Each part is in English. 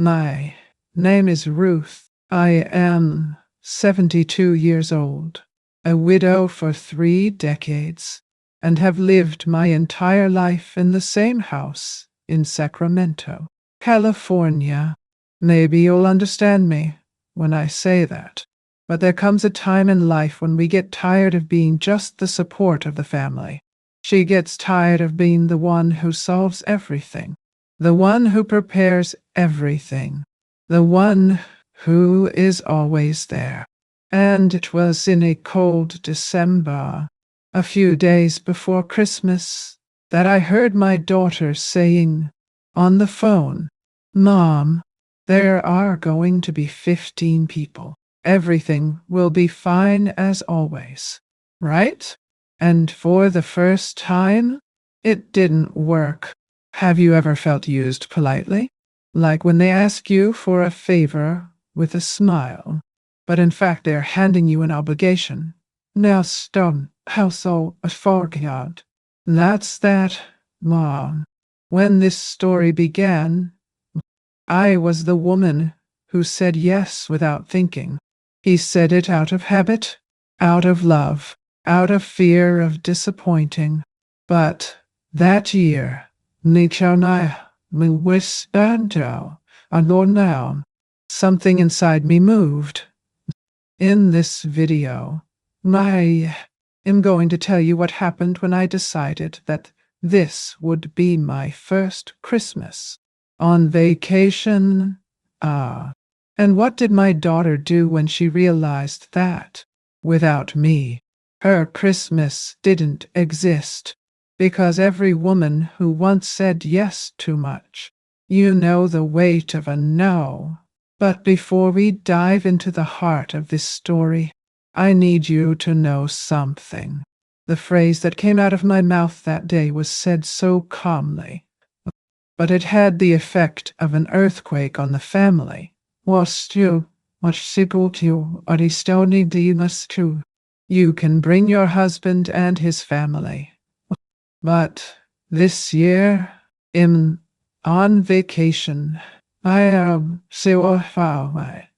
My name is Ruth. I am 72 years old, a widow for 3 decades, and have lived my entire life in the same house in Sacramento, California. Maybe you'll understand me when I say that. But there comes a time in life when we get tired of being just the support of the family. She gets tired of being the one who solves everything, the one who prepares everything, the one who is always there. And it was in a cold December, a few days before Christmas, that I heard my daughter saying on the phone, "Mom, there are going to be 15 people. Everything will be fine as always, right?" And for the first time, it didn't work. Have you ever felt used politely? Like when they ask you for a favor with a smile, but in fact they're handing you an obligation. Now stone, household, a forkyard. That's that, Mom. When this story began, I was the woman who said yes without thinking. He said it out of habit, out of love, out of fear of disappointing. But that year, something inside me moved. In this video, I am going to tell you what happened when I decided that this would be my first Christmas on vacation. And what did my daughter do when she realized that, without me, her Christmas didn't exist? Because every woman who once said yes too much, you know the weight of a no. But before we dive into the heart of this story, I need you to know something. The phrase that came out of my mouth that day was said so calmly, but it had the effect of an earthquake on the family. You can bring your husband and his family. But this year, on vacation, I am so far away.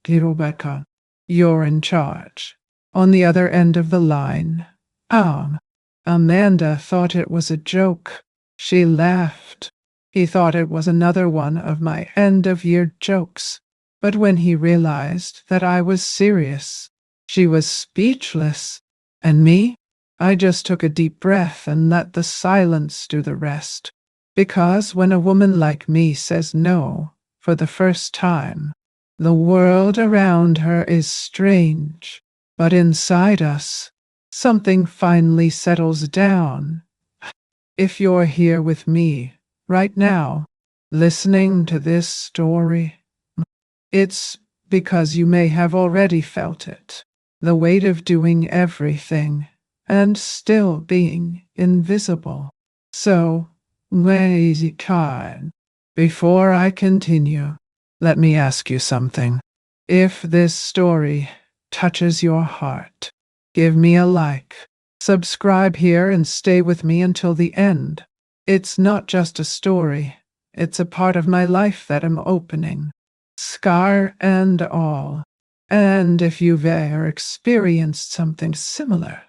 You're in charge. On the other end of the line, Amanda thought it was a joke. She laughed. He thought it was another one of my end-of-year jokes. But when he realized that I was serious, she was speechless. And me? I just took a deep breath and let the silence do the rest. Because when a woman like me says no for the first time, the world around her is strange. But inside us, something finally settles down. If you're here with me right now, listening to this story, it's because you may have already felt it. The weight of doing everything and still being invisible. So, lazy time. Before I continue, let me ask you something. If this story touches your heart, give me a like. Subscribe here and stay with me until the end. It's not just a story. It's a part of my life that I'm opening, scar and all. And if you've ever experienced something similar,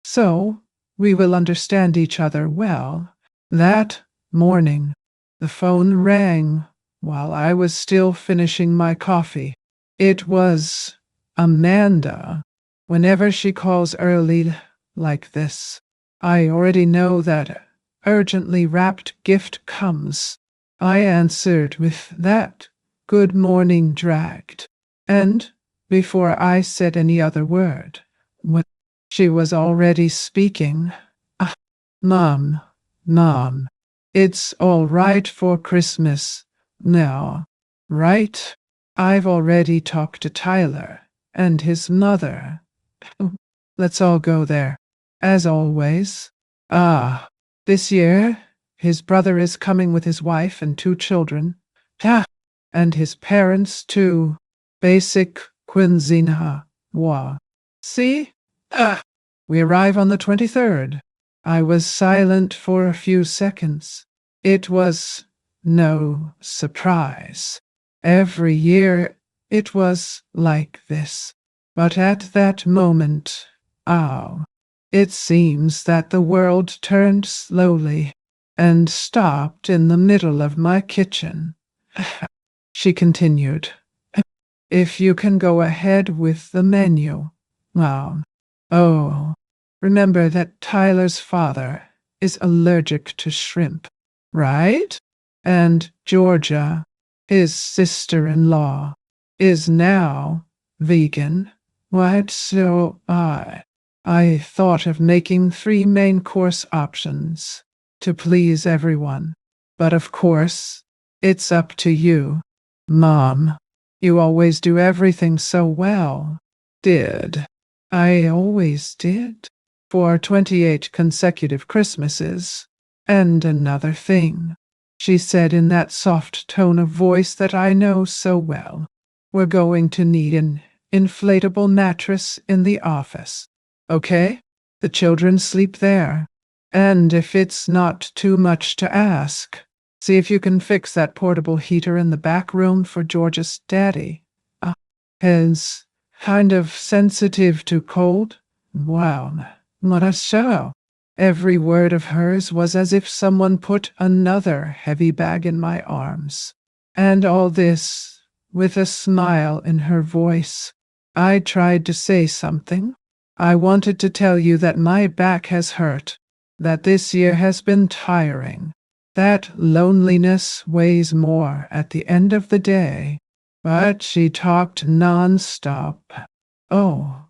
so we will understand each other well. That morning, the phone rang while I was still finishing my coffee. It was Amanda. Whenever she calls early like this, I already know that urgently wrapped gift comes. I answered with that good morning dragged, and before I said any other word, when she was already speaking, Mom, it's all right for Christmas now, right? I've already talked to Tyler and his mother. Let's all go there, as always. This year, his brother is coming with his wife and 2 children. And his parents too. Basic Quinzina. See? We arrive on the 23rd. I was silent for a few seconds. It was no surprise. Every year it was like this. But at that moment, oh, it seems that the world turned slowly and stopped in the middle of my kitchen. She continued, if you can go ahead with the menu. Oh, remember that Tyler's father is allergic to shrimp, right? And Georgia, his sister-in-law, is now vegan. What? So I thought of making 3 main course options to please everyone. But of course, it's up to you. Mom, you always do everything so well. Did. I always did. For 28 consecutive Christmases. And another thing, she said in that soft tone of voice that I know so well. We're going to need an inflatable mattress in the office. Okay? The children sleep there. And if it's not too much to ask, see if you can fix that portable heater in the back room for George's daddy. He's kind of sensitive to cold. Wow, what a show. Every word of hers was as if someone put another heavy bag in my arms. And all this with a smile in her voice. I tried to say something. I wanted to tell you that my back has hurt, that this year has been tiring, that loneliness weighs more at the end of the day. But she talked nonstop. Oh,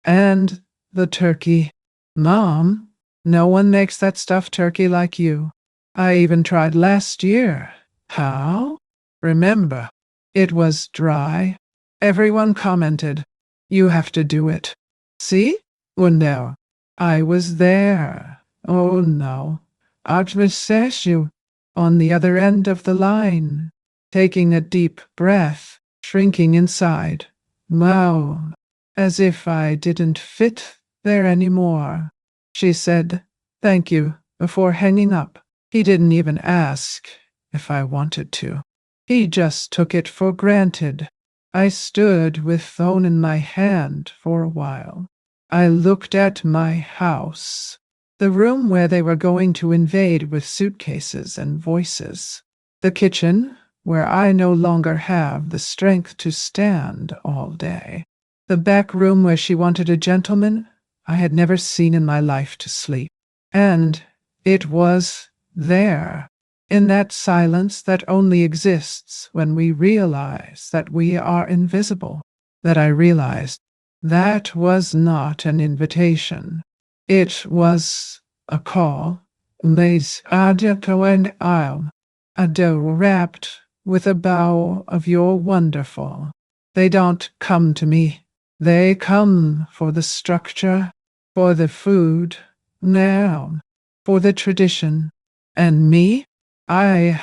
and the turkey. Mom, no one makes that stuffed turkey like you. I even tried last year. How? Remember, it was dry. Everyone commented, you have to do it. See? Well, no. I was there. Oh, no. I'd miss you on the other end of the line, taking a deep breath, shrinking inside. Wow, as if I didn't fit there anymore. She said, thank you, before hanging up. He didn't even ask if I wanted to. He just took it for granted. I stood with phone in my hand for a while. I looked at my house, the room where they were going to invade with suitcases and voices, the kitchen where I no longer have the strength to stand all day, the back room where she wanted a gentleman I had never seen in my life to sleep. And it was there, in that silence that only exists when we realize that we are invisible, that I realized that was not an invitation. It was a call. Les Adjato and I'll, a dough wrapped with a bow of your wonderful. They don't come to me. They come for the structure, for the food, now, for the tradition. And me? I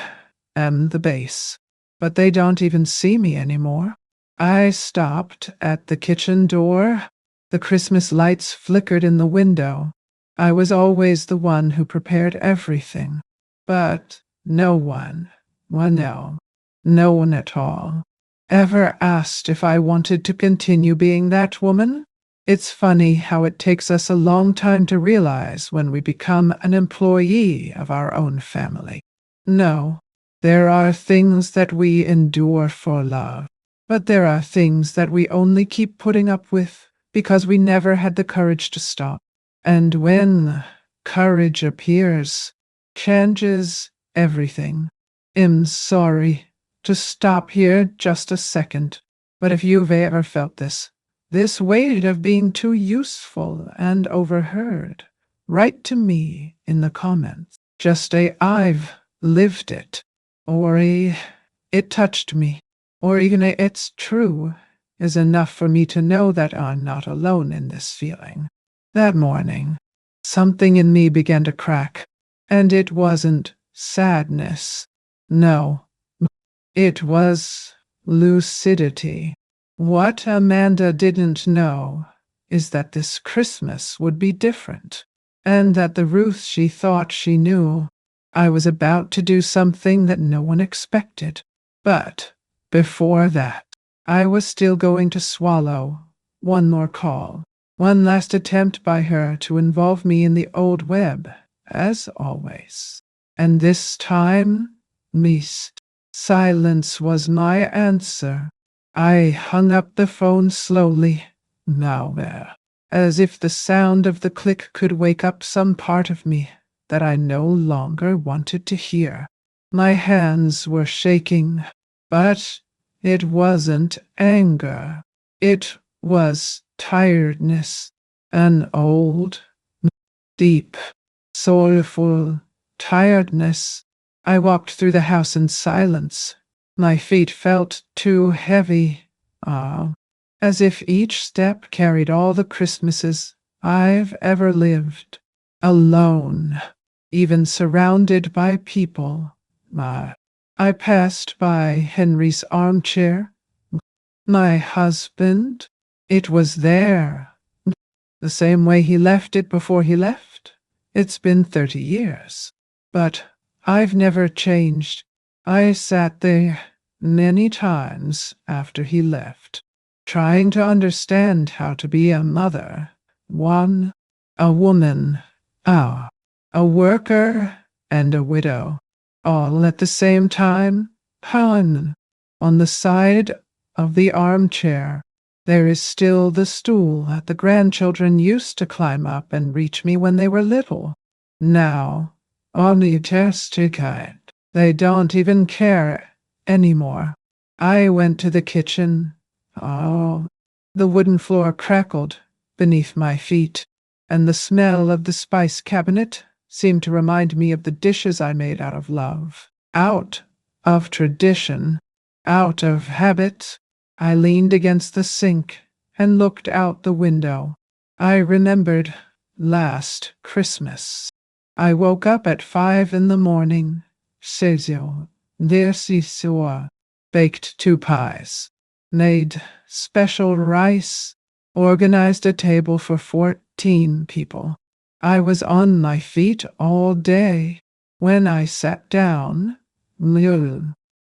am the base. But they don't even see me anymore. I stopped at the kitchen door. The Christmas lights flickered in the window. I was always the one who prepared everything. But no one, well, no one at all, ever asked if I wanted to continue being that woman. It's funny how it takes us a long time to realize when we become an employee of our own family. No, there are things that we endure for love, but there are things that we only keep putting up with because we never had the courage to stop. And when courage appears, changes everything. I'm sorry to stop here just a second, but if you've ever felt this weight of being too useful and overheard, write to me in the comments. Just I've lived it, or it touched me, or even it's true, is enough for me to know that I'm not alone in this feeling. That morning, something in me began to crack, and it wasn't sadness. No, it was lucidity. What Amanda didn't know is that this Christmas would be different, and that the Ruth she thought she knew I was about to do something that no one expected. But before that, I was still going to swallow one more call, one last attempt by her to involve me in the old web, as always. And this time, mist. Silence was my answer. I hung up the phone slowly, now there, as if the sound of the click could wake up some part of me that I no longer wanted to hear. My hands were shaking, but it wasn't anger. It was tiredness, an old, deep, soulful tiredness. I walked through the house in silence. My feet felt too heavy, as if each step carried all the Christmases I've ever lived. Alone, even surrounded by people. I passed by Henry's armchair. My husband, it was there, the same way he left it before he left. It's been 30 years, but I've never changed. I sat there many times after he left, trying to understand how to be a mother, a woman, a worker, and a widow, all at the same time. On the side of the armchair, there is still the stool that the grandchildren used to climb up and reach me when they were little. Now, only testified. They don't even care anymore. I went to the kitchen. Oh, the wooden floor crackled beneath my feet, and the smell of the spice cabinet seemed to remind me of the dishes I made out of love, out of tradition, out of habit. I leaned against the sink and looked out the window. I remembered last Christmas. I woke up at 5 in the morning. Cezio, baked 2 pies, made special rice, organized a table for 14 people. I was on my feet all day. When I sat down,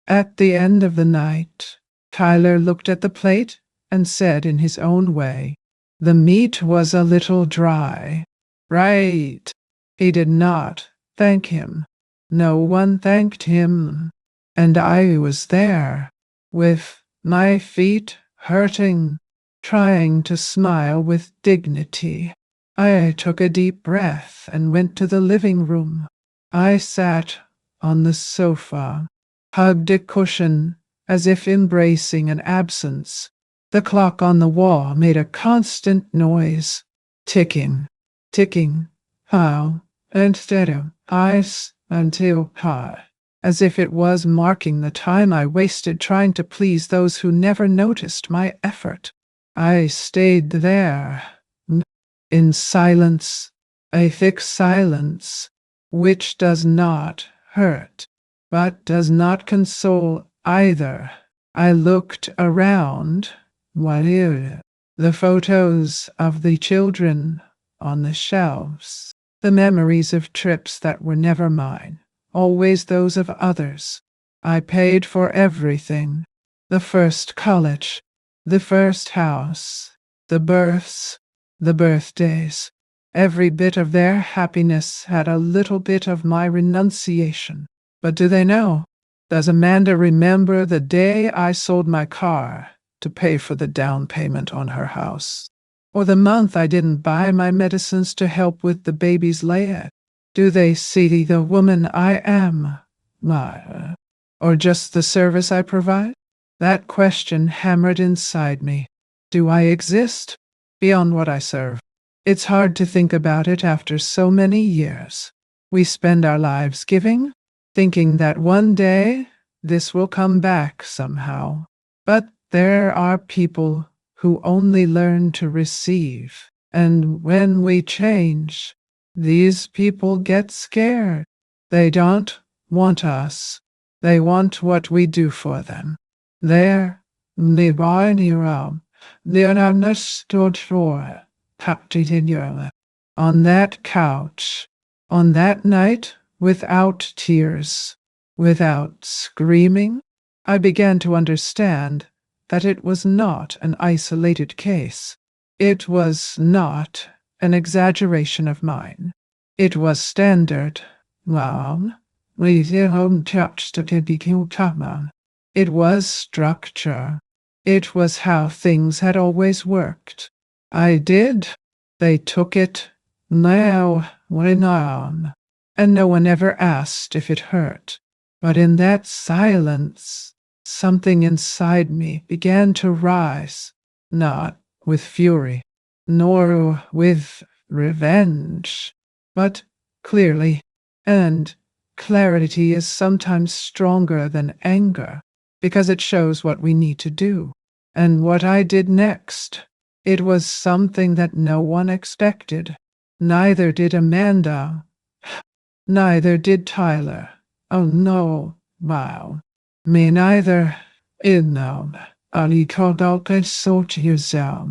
at the end of the night, Tyler looked at the plate and said in his own way, "The meat was a little dry." Right. He did not thank him. No one thanked him. And I was there, with my feet hurting, trying to smile with dignity. I took a deep breath and went to the living room. I sat on the sofa, hugged a cushion as if embracing an absence. The clock on the wall made a constant noise, ticking, ticking, how, instead of ice until high, as if it was marking the time I wasted trying to please those who never noticed my effort. I stayed there, in silence, a thick silence, which does not hurt, but does not console either. I looked around. What is it? The photos of the children on the shelves, the memories of trips that were never mine, always those of others. I paid for everything: the first college, the first house, the births, the birthdays. Every bit of their happiness had a little bit of my renunciation. But do they know? Does Amanda remember the day I sold my car to pay for the down payment on her house? Or the month I didn't buy my medicines to help with the baby's layette? Do they see the woman I am? Or just the service I provide? That question hammered inside me. Do I exist beyond what I serve? It's hard to think about it after so many years. We spend our lives giving, thinking that one day this will come back somehow. But there are people who only learn to receive. And when we change, these people get scared. They don't want us. They want what we do for them. They're understood for on that couch, on that night without tears, without screaming. I began to understand that it was not an isolated case. It was not an exaggeration of mine. It was standard. Well, it was structure. It was how things had always worked. I did. They took it. Now went on. And no one ever asked if it hurt. But in that silence, something inside me began to rise, not with fury, nor with revenge, but clearly. And clarity is sometimes stronger than anger, because it shows what we need to do. And what I did next, it was something that no one expected. Neither did Amanda. Neither did Tyler. Oh no, wow. Me neither. Anon. Ali called out and sort yourself.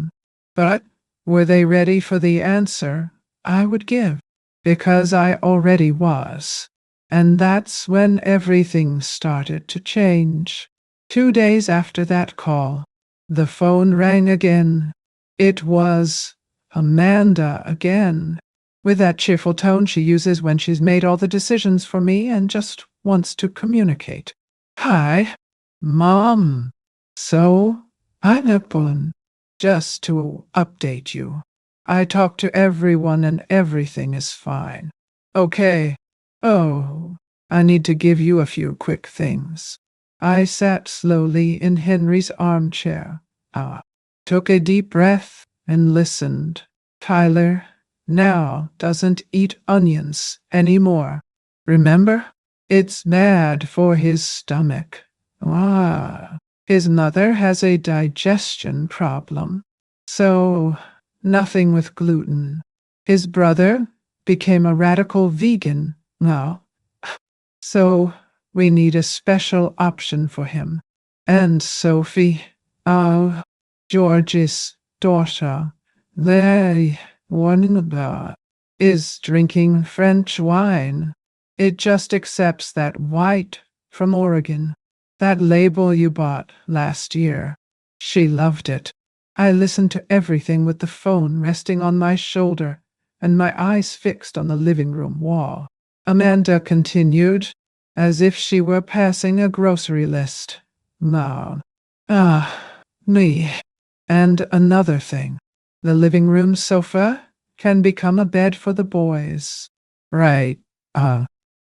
But were they ready for the answer I would give? Because I already was. And that's when everything started to change. 2 days after that call, the phone rang again. It was Amanda again, with that cheerful tone she uses when she's made all the decisions for me and just wants to communicate. Hi, Mom. So, I'm Epon. Just to update you. I talked to everyone and everything is fine. Okay. Oh, I need to give you a few quick things. I sat slowly in Henry's armchair. Took a deep breath and listened. Tyler now doesn't eat onions anymore. Remember? It's bad for his stomach. His mother has a digestion problem. So, nothing with gluten. His brother became a radical vegan now. So, we need a special option for him. And Sophie, George's daughter, they is drinking French wine. It just accepts that white from Oregon. That label you bought last year. She loved it. I listened to everything with the phone resting on my shoulder and my eyes fixed on the living room wall. Amanda continued, as if she were passing a grocery list. No. Me. And another thing. The living room sofa can become a bed for the boys. Right.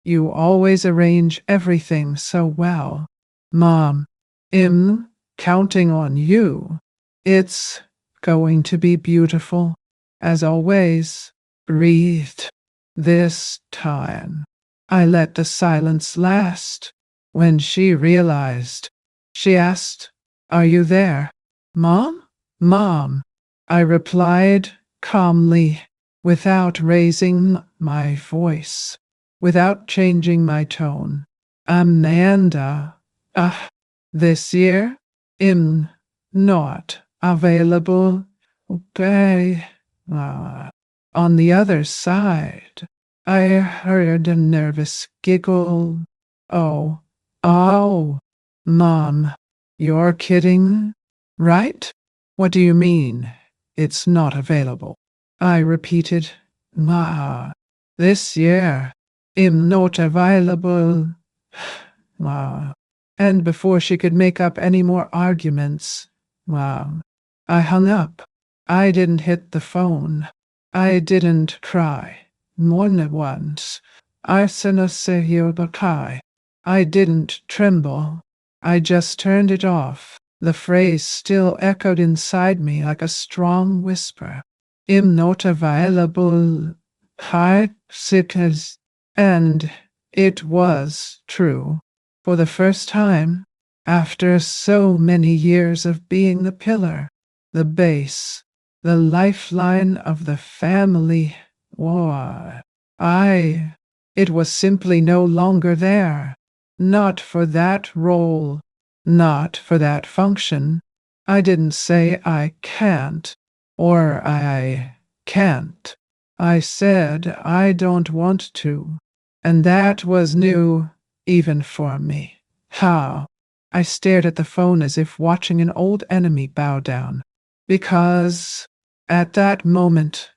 You always arrange everything so well. Mom, I'm counting on you. It's going to be beautiful. As always, breathed. This time, I let the silence last. When she realized, she asked, "Are you there, Mom?" "Mom," I replied calmly, without raising my voice, without changing my tone. "Amanda, this year, I'm not available. Okay." On the other side, I heard a nervous giggle. Oh, Mom, you're kidding, right? What do you mean, it's not available? I repeated, this year, I'm not available. And before she could make up any more arguments, I hung up. I didn't hit the phone. I didn't cry. More than once. I didn't tremble. I just turned it off. The phrase still echoed inside me like a strong whisper. "I'm not available." And it was true. For the first time, after so many years of being the pillar, the base, the lifeline of the family, it was simply no longer there. Not for that role, not for that function. I didn't say I can't, or I can't. I said I don't want to. And that was new, even for me. How? I stared at the phone as if watching an old enemy bow down. Because at that moment,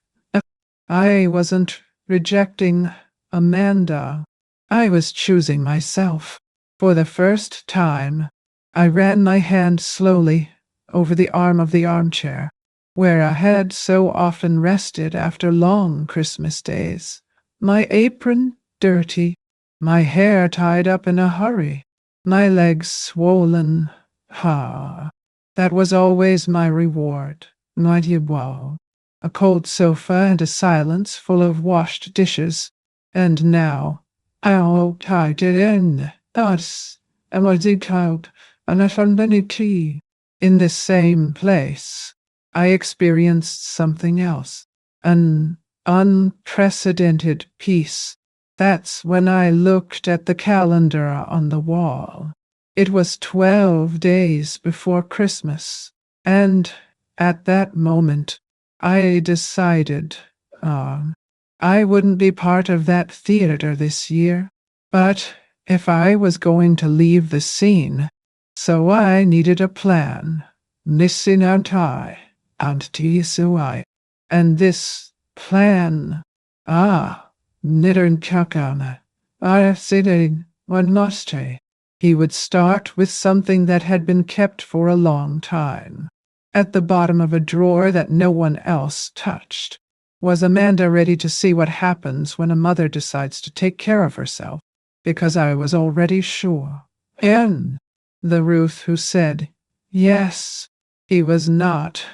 I wasn't rejecting Amanda. I was choosing myself. For the first time, I ran my hand slowly over the arm of the armchair, where I had so often rested after long Christmas days. My apron dirty, my hair tied up in a hurry, my legs swollen. That was always my reward. Mighty wow. A cold sofa and a silence full of washed dishes. And now, I'll tied it in. Us, and was it out, and I found any tea. In the same place, I experienced something else. An unprecedented peace. That's when I looked at the calendar on the wall. It was 12 days before Christmas, and at that moment, I decided I wouldn't be part of that theater this year. But if I was going to leave the scene, so I needed a plan. Missing out I, and TSUI. And this plan, Nittern Kakana, I said, what must I? He would start with something that had been kept for a long time. At the bottom of a drawer that no one else touched. Was Amanda ready to see what happens when a mother decides to take care of herself? Because I was already sure. And the Ruth who said, yes, he was not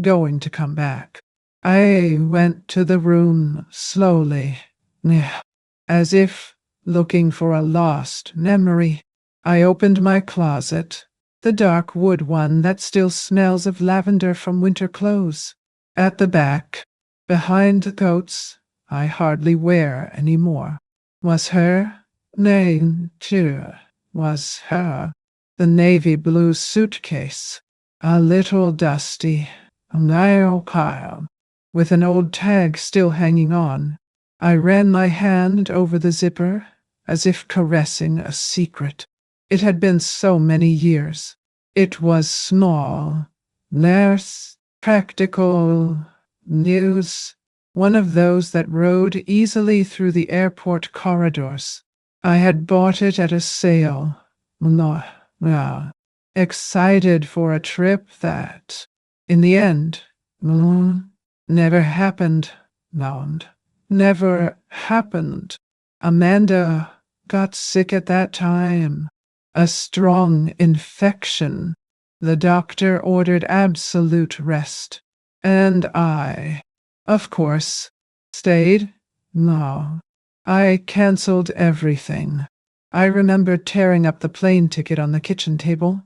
going to come back. I went to the room slowly, as if looking for a lost memory. I opened my closet, the dark wood one that still smells of lavender from winter clothes. At the back, behind the coats I hardly wear any more, was her name, too, was her. The navy blue suitcase, a little dusty, a narrow pile, with an old tag still hanging on. I ran my hand over the zipper, as if caressing a secret. It had been so many years. It was small, less practical news, one of those that rode easily through the airport corridors. I had bought it at a sale. Excited for a trip that, in the end, never happened. Never happened. Amanda got sick at that time. A strong infection. The doctor ordered absolute rest. And I, of course, stayed. No. I canceled everything. I remember tearing up the plane ticket on the kitchen table.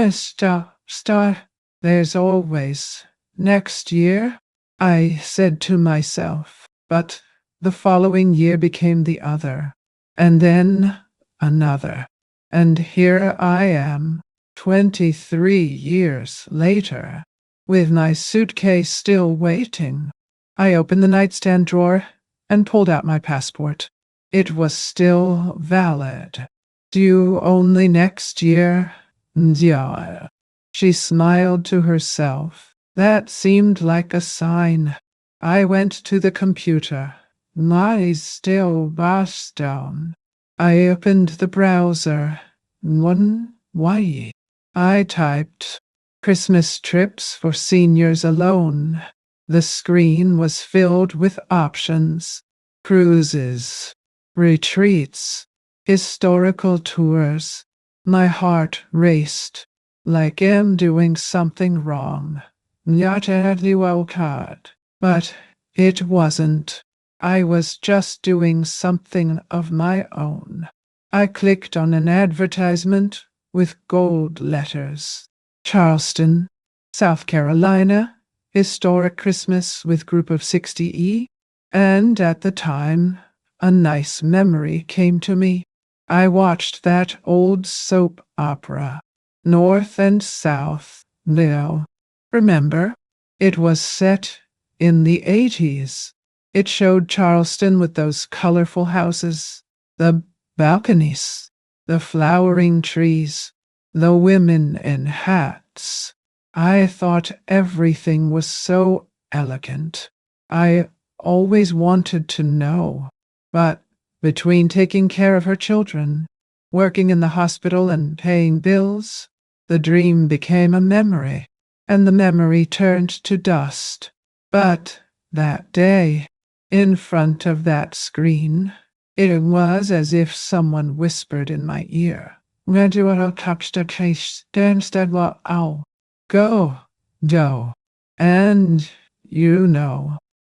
Start. There's always next year, I said to myself. But the following year became the other. And then another. And here I am, 23 years later, with my suitcase still waiting. I opened the nightstand drawer and pulled out my passport. It was still valid. Due only next year. Yeah. She smiled to herself. That seemed like a sign. I went to the computer. My still Boston. I opened the browser. Why? I typed Christmas trips for seniors alone. The screen was filled with options. Cruises, retreats, historical tours. My heart raced, like I'm doing something wrong. Not well caught. But it wasn't. I was just doing something of my own. I clicked on an advertisement with gold letters. Charleston, South Carolina, historic Christmas with group of 60E. And at the time, a nice memory came to me. I watched that old soap opera, North and South. Remember? It was set in the 80s. It showed Charleston with those colorful houses, The balconies, the flowering trees, the women in hats. I thought everything was so elegant. I always wanted to know. But between taking care of her children, working in the hospital, and paying bills, the dream became a memory, and the memory turned to dust. But that day, in front of that screen, it was as if someone whispered in my ear, "Where do I touch the case? Instead, what? Ow. Go, Joe." And,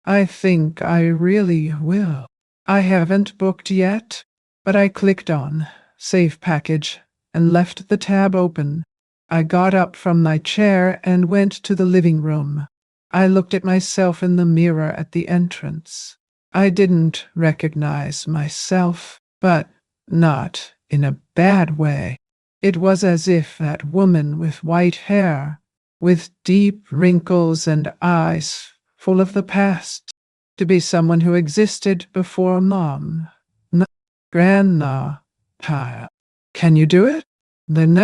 I think I really will. I haven't booked yet, but I clicked on Save Package and left the tab open. I got up from my chair and went to the living room. I looked at myself in the mirror at the entrance. I didn't recognize myself, but not in a bad way. It was as if that woman with white hair, with deep wrinkles and eyes full of the past, to be someone who existed before Mom. Grandma, child. Can you do it? Then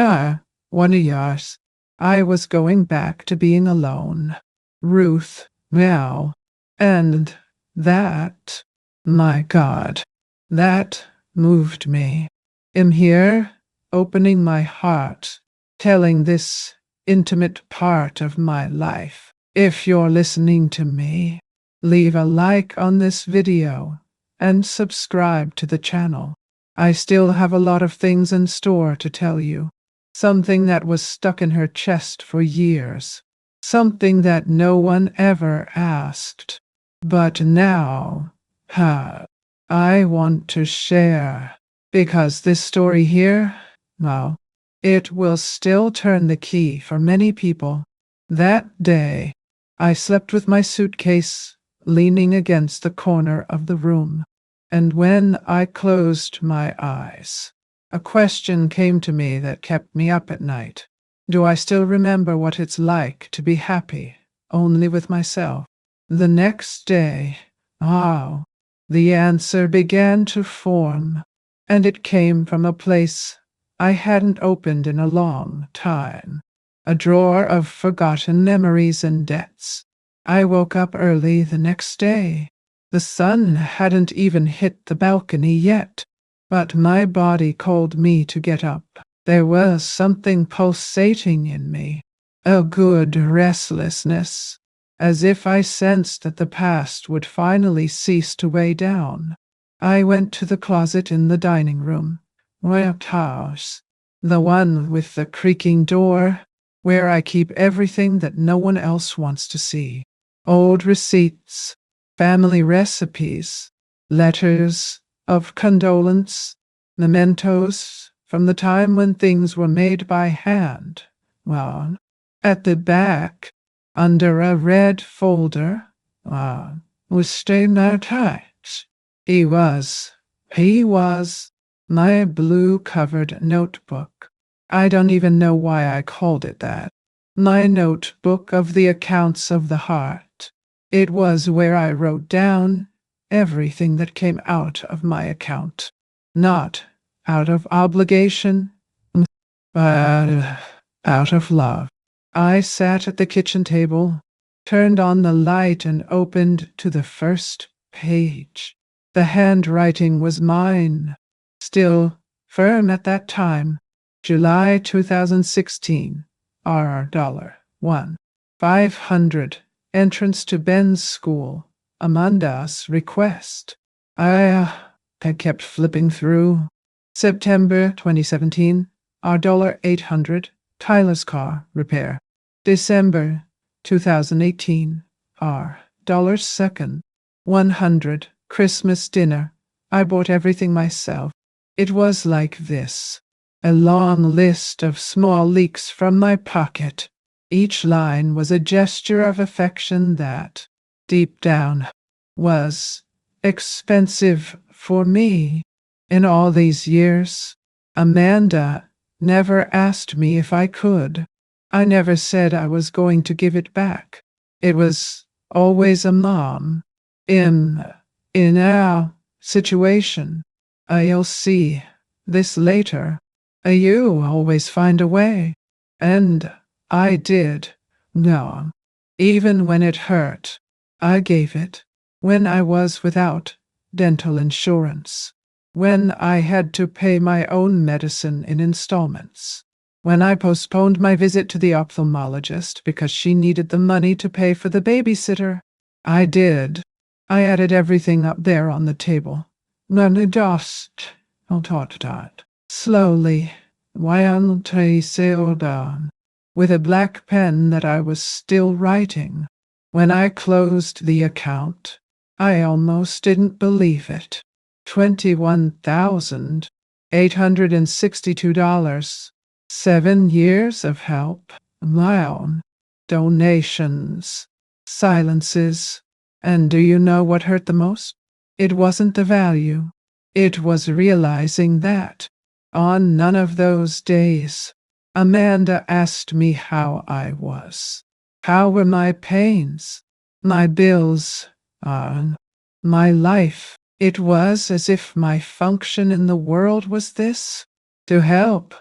one of yours. I was going back to being alone. Ruth, meow. And that, my God, that moved me. I'm here, opening my heart, telling this intimate part of my life. If you're listening to me, leave a like on this video and subscribe to the channel. I still have a lot of things in store to tell you. Something that was stuck in her chest for years. Something that no one ever asked. But now, I want to share. Because this story here, well, it will still turn the key for many people. That day, I slept with my suitcase leaning against the corner of the room. And when I closed my eyes, a question came to me that kept me up at night. Do I still remember what it's like to be happy only with myself? The next day, the answer began to form, and it came from a place I hadn't opened in a long time. A drawer of forgotten memories and debts. I woke up early the next day. The sun hadn't even hit the balcony yet, but my body called me to get up. There was something pulsating in me, a good restlessness, as if I sensed that the past would finally cease to weigh down. I went to the closet in the dining room, the one with the creaking door, where I keep everything that no one else wants to see. Old receipts, family recipes, letters of condolence, mementos from the time when things were made by hand. Well, at the back, under a red folder, was stained out. He was my blue-covered notebook. I don't even know why I called it that. My notebook of the accounts of the heart. It was where I wrote down everything that came out of my account. Not out of obligation, but out of love. I sat at the kitchen table, turned on the light, and opened to the first page. The handwriting was mine, still firm at that time. July 2016, $1, 500, entrance to Ben's school, Amanda's request. I kept flipping through. September 2017, $800, Tyler's car repair. December 2018, $2, 100, Christmas dinner. I bought everything myself. It was like this. A long list of small leaks from my pocket. Each line was a gesture of affection that, deep down, was expensive for me. In all these years, Amanda never asked me if I could. I never said I was going to give it back. It was always a mom. In our situation, I'll see this later. You always find a way. And I did. No. Even when it hurt, I gave it. When I was without dental insurance. When I had to pay my own medicine in installments. When I postponed my visit to the ophthalmologist because she needed the money to pay for the babysitter. I did. I added everything up there on the table. Then dust. I'll talk that. Slowly, while I sailed on, with a black pen that I was still writing. When I closed the account, I almost didn't believe it. $21,862. 7 years of help, my own, donations, silences. And do you know what hurt the most? It wasn't the value. It was realizing that, on none of those days, Amanda asked me how I was. How were my pains, my bills, my life? It was as if my function in the world was this: to help,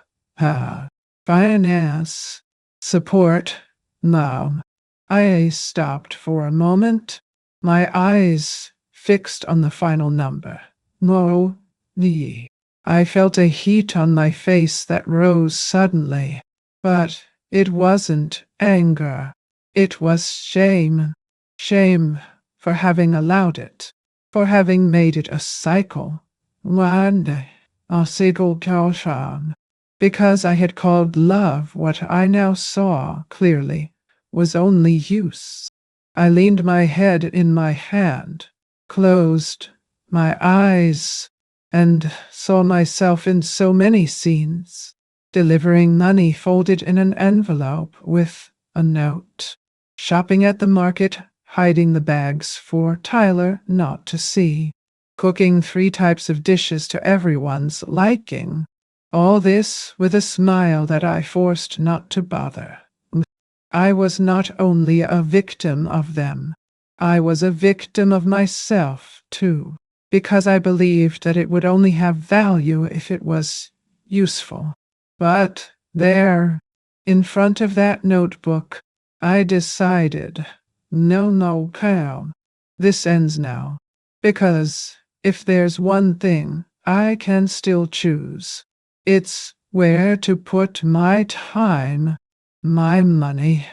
finance, support, mom. I stopped for a moment, my eyes fixed on the final number. No, the. I felt a heat on my face that rose suddenly, but it wasn't anger. It was shame. Shame for having allowed it, for having made it a cycle. One day, a cycle caution. Because I had called love what I now saw clearly was only use. I leaned my head in my hand, closed my eyes, and saw myself in so many scenes, delivering money folded in an envelope with a note, shopping at the market, hiding the bags for Tyler not to see, cooking 3 types of dishes to everyone's liking. All this with a smile that I forced not to bother. I was not only a victim of them, I was a victim of myself, too, because I believed that it would only have value if it was useful. But there, in front of that notebook, I decided, no, Cal, this ends now, because if there's one thing I can still choose, it's where to put my time, my money,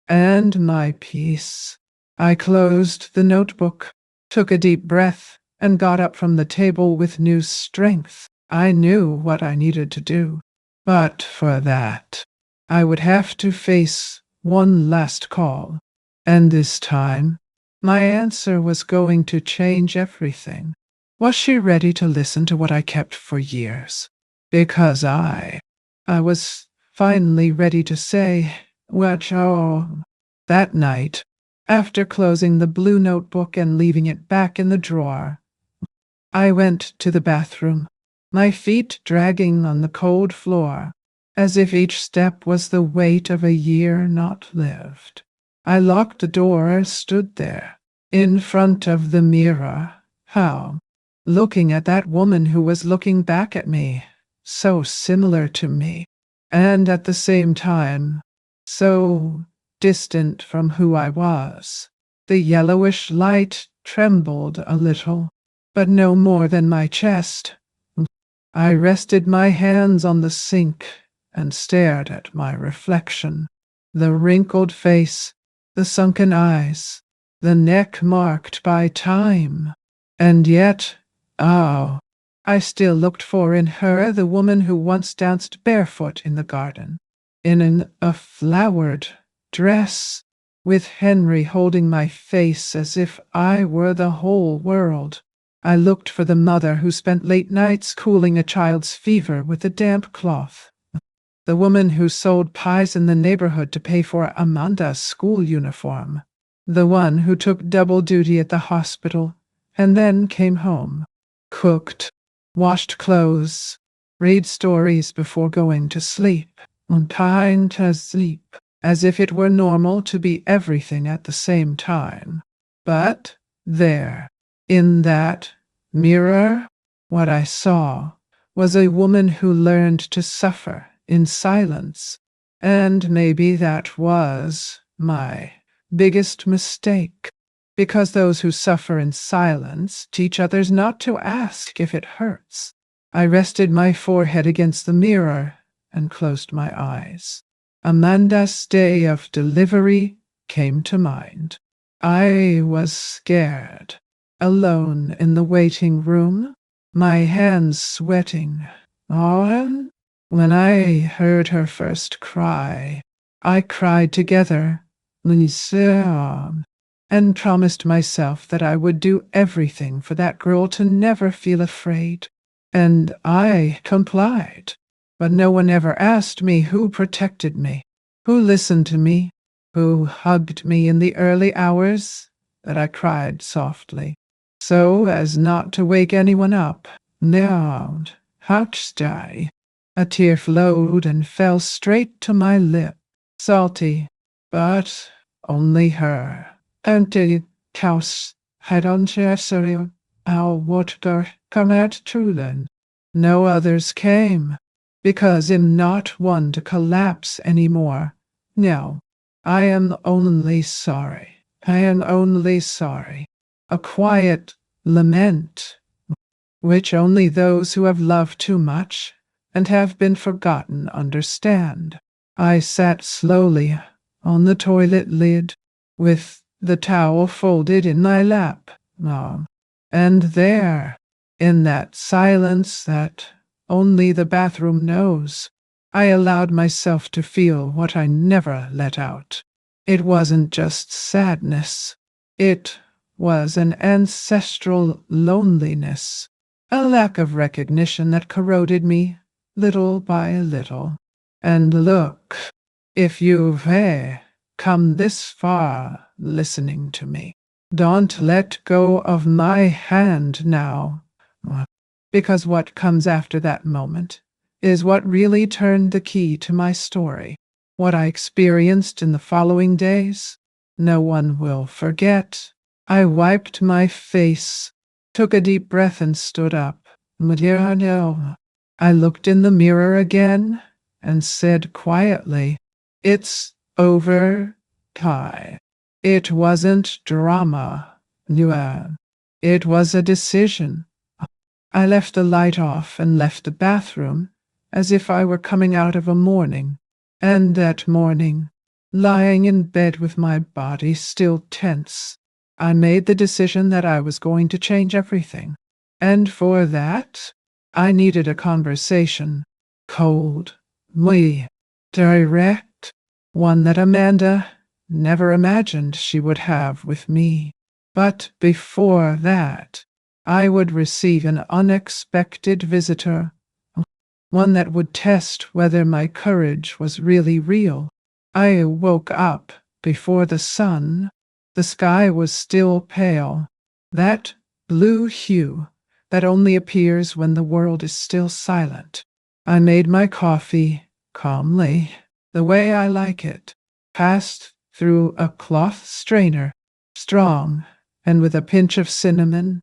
and my peace. I closed the notebook, took a deep breath, and got up from the table with new strength. I knew what I needed to do, but for that, I would have to face one last call, and this time, my answer was going to change everything. Was she ready to listen to what I kept for years? Because I was finally ready to say, well, that night, after closing the blue notebook and leaving it back in the drawer, I went to the bathroom, my feet dragging on the cold floor, as if each step was the weight of a year not lived. I locked the door, stood there, in front of the mirror, looking at that woman who was looking back at me, so similar to me, and at the same time, so distant from who I was. The yellowish light trembled a little, but no more than my chest. I rested my hands on the sink and stared at my reflection. The wrinkled face, the sunken eyes, the neck marked by time. And yet, I still looked for in her the woman who once danced barefoot in the garden, in a flowered dress, with Henry holding my face as if I were the whole world. I looked for the mother who spent late nights cooling a child's fever with a damp cloth, the woman who sold pies in the neighborhood to pay for Amanda's school uniform, the one who took double duty at the hospital and then came home, cooked, washed clothes, read stories before going to sleep, and kind to sleep, as if it were normal to be everything at the same time. But there, in that mirror, What I saw was a woman who learned to suffer in silence, and maybe that was my biggest mistake, because those who suffer in silence teach others not to ask if it hurts. I rested my forehead against the mirror and closed my eyes. Amanda's day of delivery came to mind. I was scared, alone in the waiting room, my hands sweating. Oh, when I heard her first cry, I cried together, Lisa, and promised myself that I would do everything for that girl to never feel afraid. And I complied. But no one ever asked me who protected me, who listened to me, who hugged me in the early hours that I cried softly, so as not to wake anyone up. Now, Huckstay. A tear flowed and fell straight to my lip, salty, but only her. Anti kaus had on Chesario, our water come at Trulen. No others came, because I'm not one to collapse any more. No, I am only sorry. I am only sorry. A quiet lament, which only those who have loved too much and have been forgotten understand. I sat slowly on the toilet lid, with the towel folded in my lap. And there, in that silence that only the bathroom knows, I allowed myself to feel what I never let out. It wasn't just sadness. It was an ancestral loneliness, a lack of recognition that corroded me little by little. And look, if you've come this far listening to me, don't let go of my hand now, because what comes after that moment is what really turned the key to my story. What I experienced in the following days, no one will forget. I wiped my face, took a deep breath, and stood up. I looked in the mirror again and said quietly, "It's over, Kai." It wasn't drama, Yuan. It was a decision. I left the light off and left the bathroom as if I were coming out of a morning. And that morning, lying in bed with my body still tense, I made the decision that I was going to change everything. And for that, I needed a conversation. Cold, direct, one that Amanda never imagined she would have with me. But before that, I would receive an unexpected visitor, one that would test whether my courage was really real. I woke up before the sun. The sky was still pale, that blue hue that only appears when the world is still silent. I made my coffee calmly, the way I like it, passed through a cloth strainer, strong and with a pinch of cinnamon.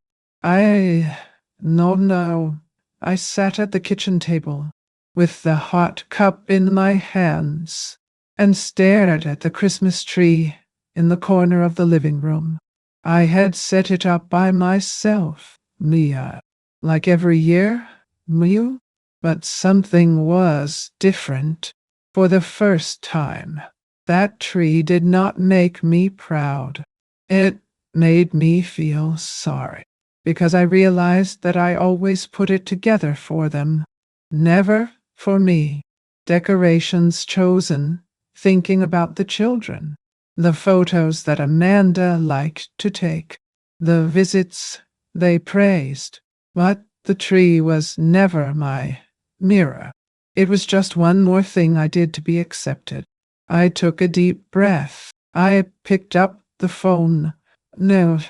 No. I sat at the kitchen table with the hot cup in my hands and stared at the Christmas tree in the corner of the living room. I had set it up by myself, Mia, like every year, Mia, but something was different. For the first time, that tree did not make me proud. It made me feel sorry, because I realized that I always put it together for them, never for me. Decorations chosen, thinking about the children, the photos that Amanda liked to take, the visits they praised. But the tree was never my mirror. It was just one more thing I did to be accepted. I took a deep breath. I picked up the phone. No,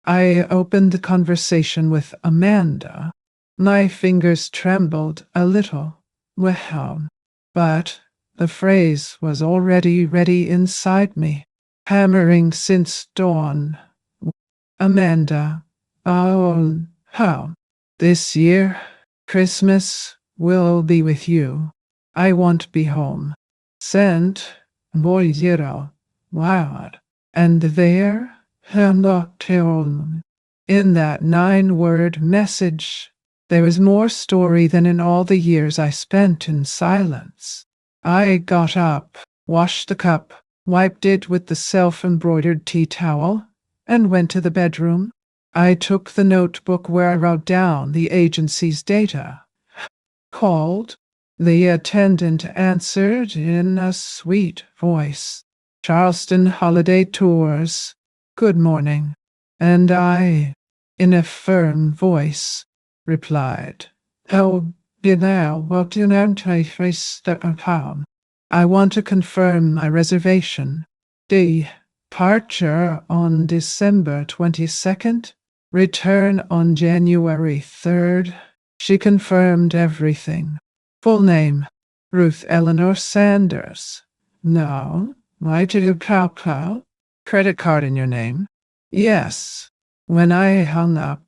I opened the conversation with Amanda. My fingers trembled a little. Well, but the phrase was already ready inside me, hammering since dawn. Amanda, oh, how? This year, Christmas will be with you. I won't be home. Send boy zero. Wild. And there, in that 9-word message, there was more story than in all the years I spent in silence. I got up, washed the cup, wiped it with the self-embroidered tea towel, and went to the bedroom. I took the notebook where I wrote down the agency's data. Called. The attendant answered in a sweet voice. Charleston Holiday Tours. Good morning. And I, in a firm voice, replied, Oh, what in anti-face I want to confirm my reservation. Departure on December 22nd, return on January 3rd. She confirmed everything. Full name, Ruth Eleanor Sanders. No. Why did you cow? Credit card in your name? Yes. When I hung up,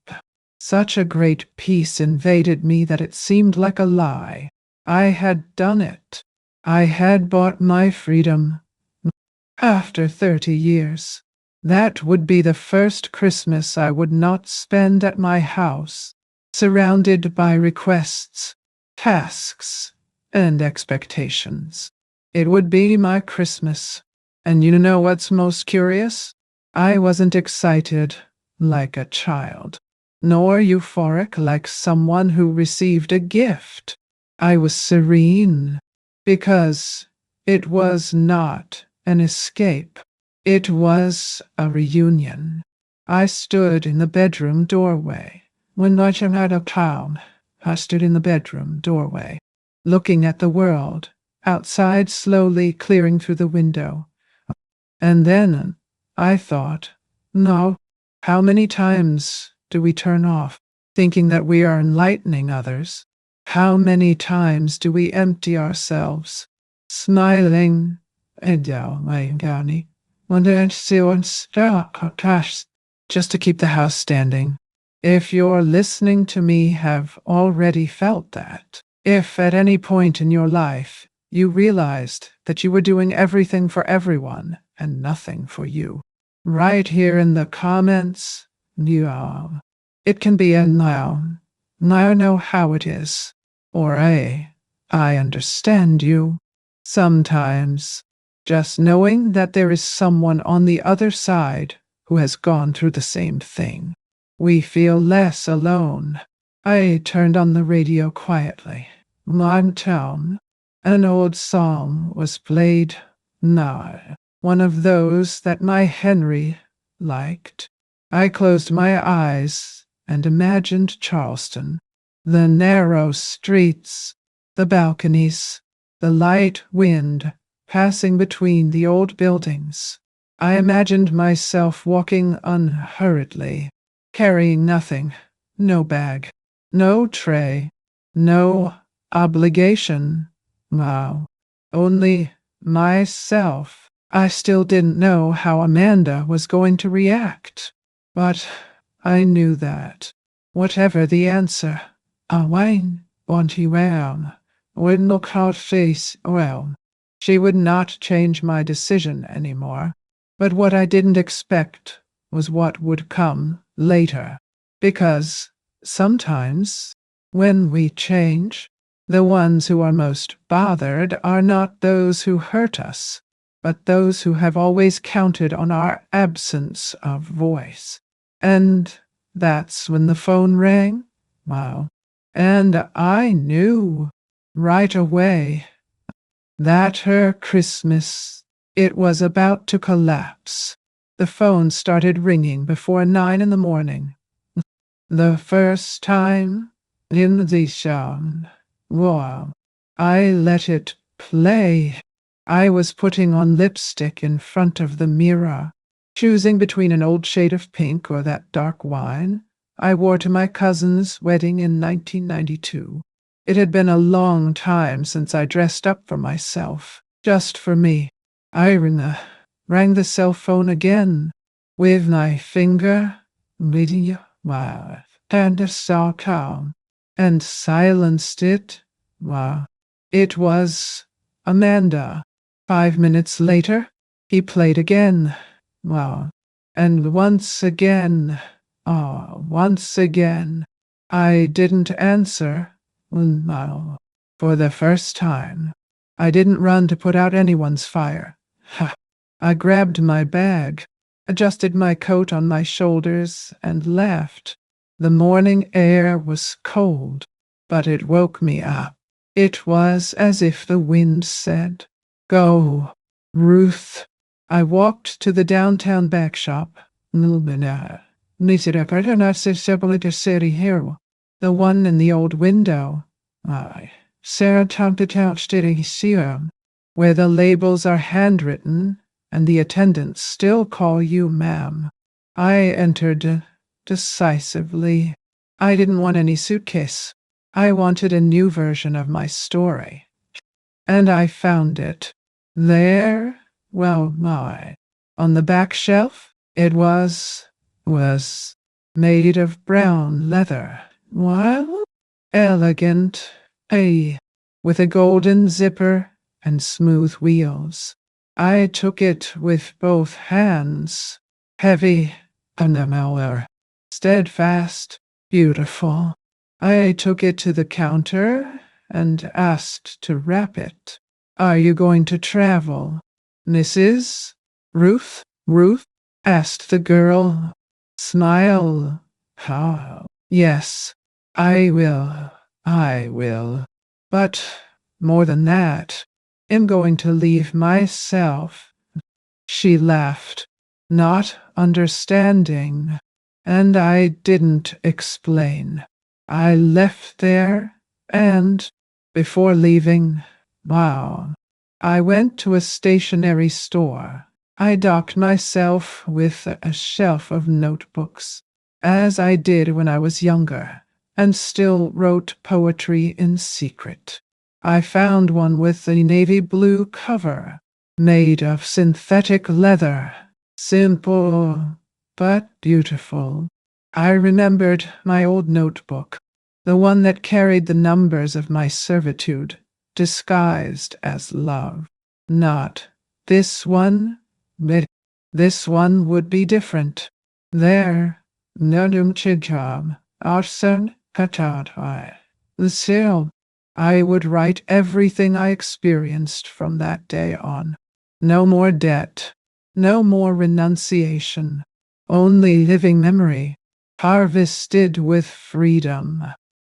such a great peace invaded me that it seemed like a lie. I had done it. I had bought my freedom. After 30 years. That would be the first Christmas I would not spend at my house, surrounded by requests, tasks, and expectations. It would be my Christmas. And you know what's most curious? I wasn't excited like a child, nor euphoric like someone who received a gift. I was serene, because it was not an escape. It was a reunion. I stood in the bedroom doorway. When I came out of town, I stood in the bedroom doorway, looking at the world outside slowly clearing through the window. And then I thought, no, how many times do we turn off, thinking that we are enlightening others? How many times do we empty ourselves, smiling, just to keep the house standing? If you're listening to me, have already felt that. If at any point in your life you realized that you were doing everything for everyone and nothing for you, right here in the comments, it can be a now. I know how it is. Or I understand you. Sometimes, just knowing that there is someone on the other side who has gone through the same thing, we feel less alone. I turned on the radio quietly. My town. An old song was played. One of those that my Henry liked. I closed my eyes and imagined Charleston. The narrow streets, the balconies, the light wind passing between the old buildings. I imagined myself walking unhurriedly, carrying nothing, no bag, no tray, no obligation. Wow, only myself. I still didn't know how Amanda was going to react, but I knew that, whatever the answer, Wayne, Bonty Brown, would look her face well. She would not change my decision anymore. But what I didn't expect was what would come later. Because sometimes, when we change, the ones who are most bothered are not those who hurt us, but those who have always counted on our absence of voice. And that's when the phone rang. Wow. And I knew right away that her Christmas, it was about to collapse. The phone started ringing before 9 in the morning. The first time in the show. Wow. I let it play. I was putting on lipstick in front of the mirror, choosing between an old shade of pink or that dark wine I wore to my cousin's wedding in 1992. It had been a long time since I dressed up for myself, just for me. I rang the cell phone again, with my finger bleeding. Wow. and saw calm, and silenced it. Wow. It was Amanda. 5 minutes later, he played again. Wow. And once again. Once again. I didn't answer. No. For the first time. I didn't run to put out anyone's fire. Ha! I grabbed my bag, adjusted my coat on my shoulders, and left. The morning air was cold, but it woke me up. It was as if the wind said, "Go, Ruth." I walked to the downtown back shop. The one in the old window. Sarah where the labels are handwritten and the attendants still call you ma'am. I entered decisively. I didn't want any suitcase. I wanted a new version of my story. And I found it. There, on the back shelf, it was made of brown leather. Well, elegant, with a golden zipper and smooth wheels. I took it with both hands. Heavy, steadfast, beautiful. I took it to the counter and asked to wrap it. "Are you going to travel, Mrs. Ruth?" Ruth asked the girl. Smile. Yes, I will. I will. But more than that, I'm going to leave myself. She laughed, not understanding, and I didn't explain. I left there, and before leaving, I went to a stationery store. I docked myself with a shelf of notebooks, as I did when I was younger, and still wrote poetry in secret. I found one with a navy blue cover, made of synthetic leather. Simple, but beautiful. I remembered my old notebook, the one that carried the numbers of my servitude, disguised as love. Not this one, but this one would be different. There, Nodum Chigam, Arson Katatai. Still, I would write everything I experienced from that day on. No more debt, no more renunciation, only living memory, harvested with freedom.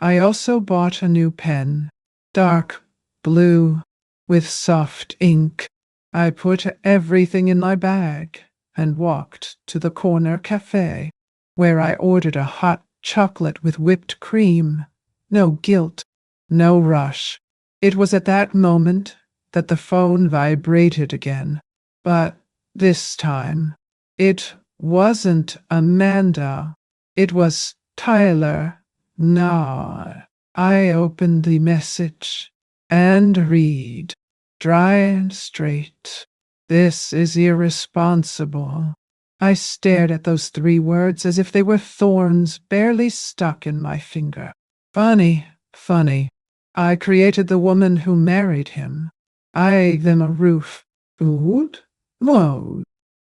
I also bought a new pen, dark blue, with soft ink. I put everything in my bag and walked to the corner cafe, where I ordered a hot chocolate with whipped cream. No guilt, no rush. It was at that moment that the phone vibrated again. But this time, it wasn't Amanda. It was Tyler. No. I opened the message and read, dry and straight. "This is irresponsible." I stared at those 3 words as if they were thorns barely stuck in my finger. Funny. I created the woman who married him. I gave them a roof, food,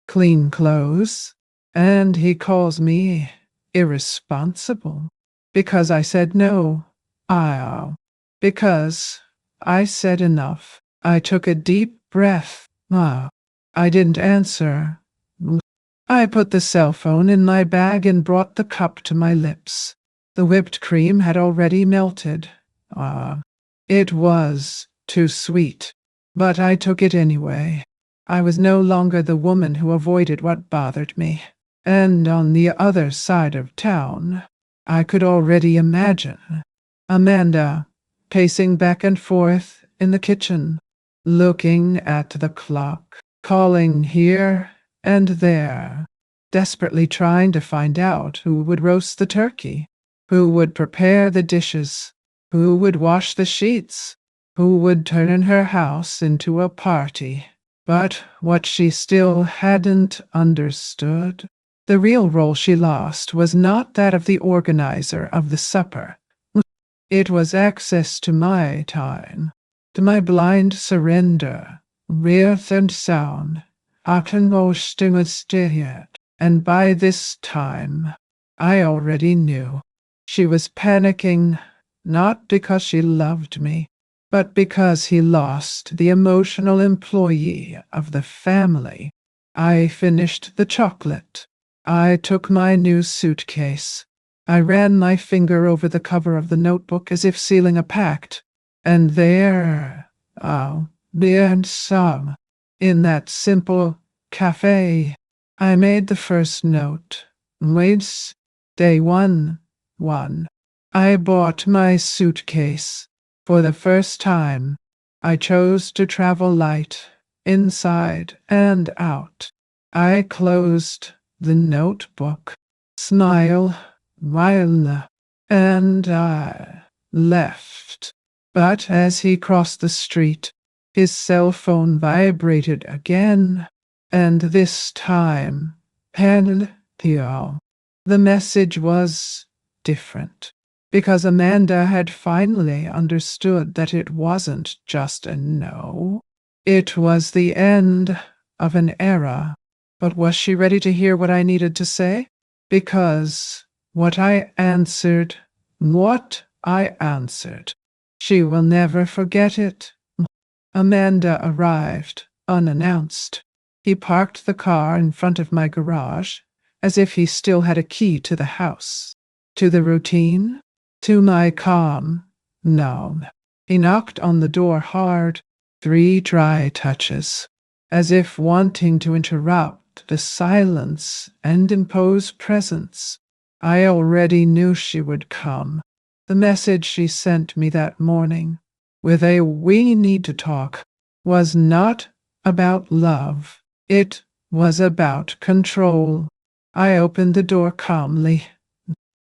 clean clothes, and he calls me irresponsible because I said no. Because I said enough. I took a deep breath. I didn't answer. I put the cell phone in my bag and brought the cup to my lips. The whipped cream had already melted. It was too sweet, but I took it anyway. I was no longer the woman who avoided what bothered me. And on the other side of town, I could already imagine Amanda pacing back and forth in the kitchen, looking at the clock, calling here and there, desperately trying to find out who would roast the turkey, who would prepare the dishes, who would wash the sheets, who would turn her house into a party. But what she still hadn't understood The real role she lost was not that of the organizer of the supper. It was access to my time, to my blind surrender, rearth and sound, and by this time, I already knew. She was panicking, not because she loved me, but because he lost the emotional employee of the family. I finished the chocolate. I took my new suitcase. I ran my finger over the cover of the notebook as if sealing a pact. And there, bien some, in that simple cafe, I made the first note. Waits, day 1. I bought my suitcase. For the first time, I chose to travel light, inside and out. I closed the notebook, smile, while, and I left. But as he crossed the street, his cell phone vibrated again, and this time, the message was different, because Amanda had finally understood that it wasn't just a no. It was the end of an era. But was she ready to hear what I needed to say? Because what I answered, she will never forget it. Amanda arrived, unannounced. He parked the car in front of my garage, as if he still had a key to the house. To the routine? To my calm? No. He knocked on the door hard, 3 dry touches, as if wanting to interrupt the silence and impose presence. I already knew she would come. The message she sent me that morning, with a "we need to talk," was not about love. It was about control. I opened the door calmly.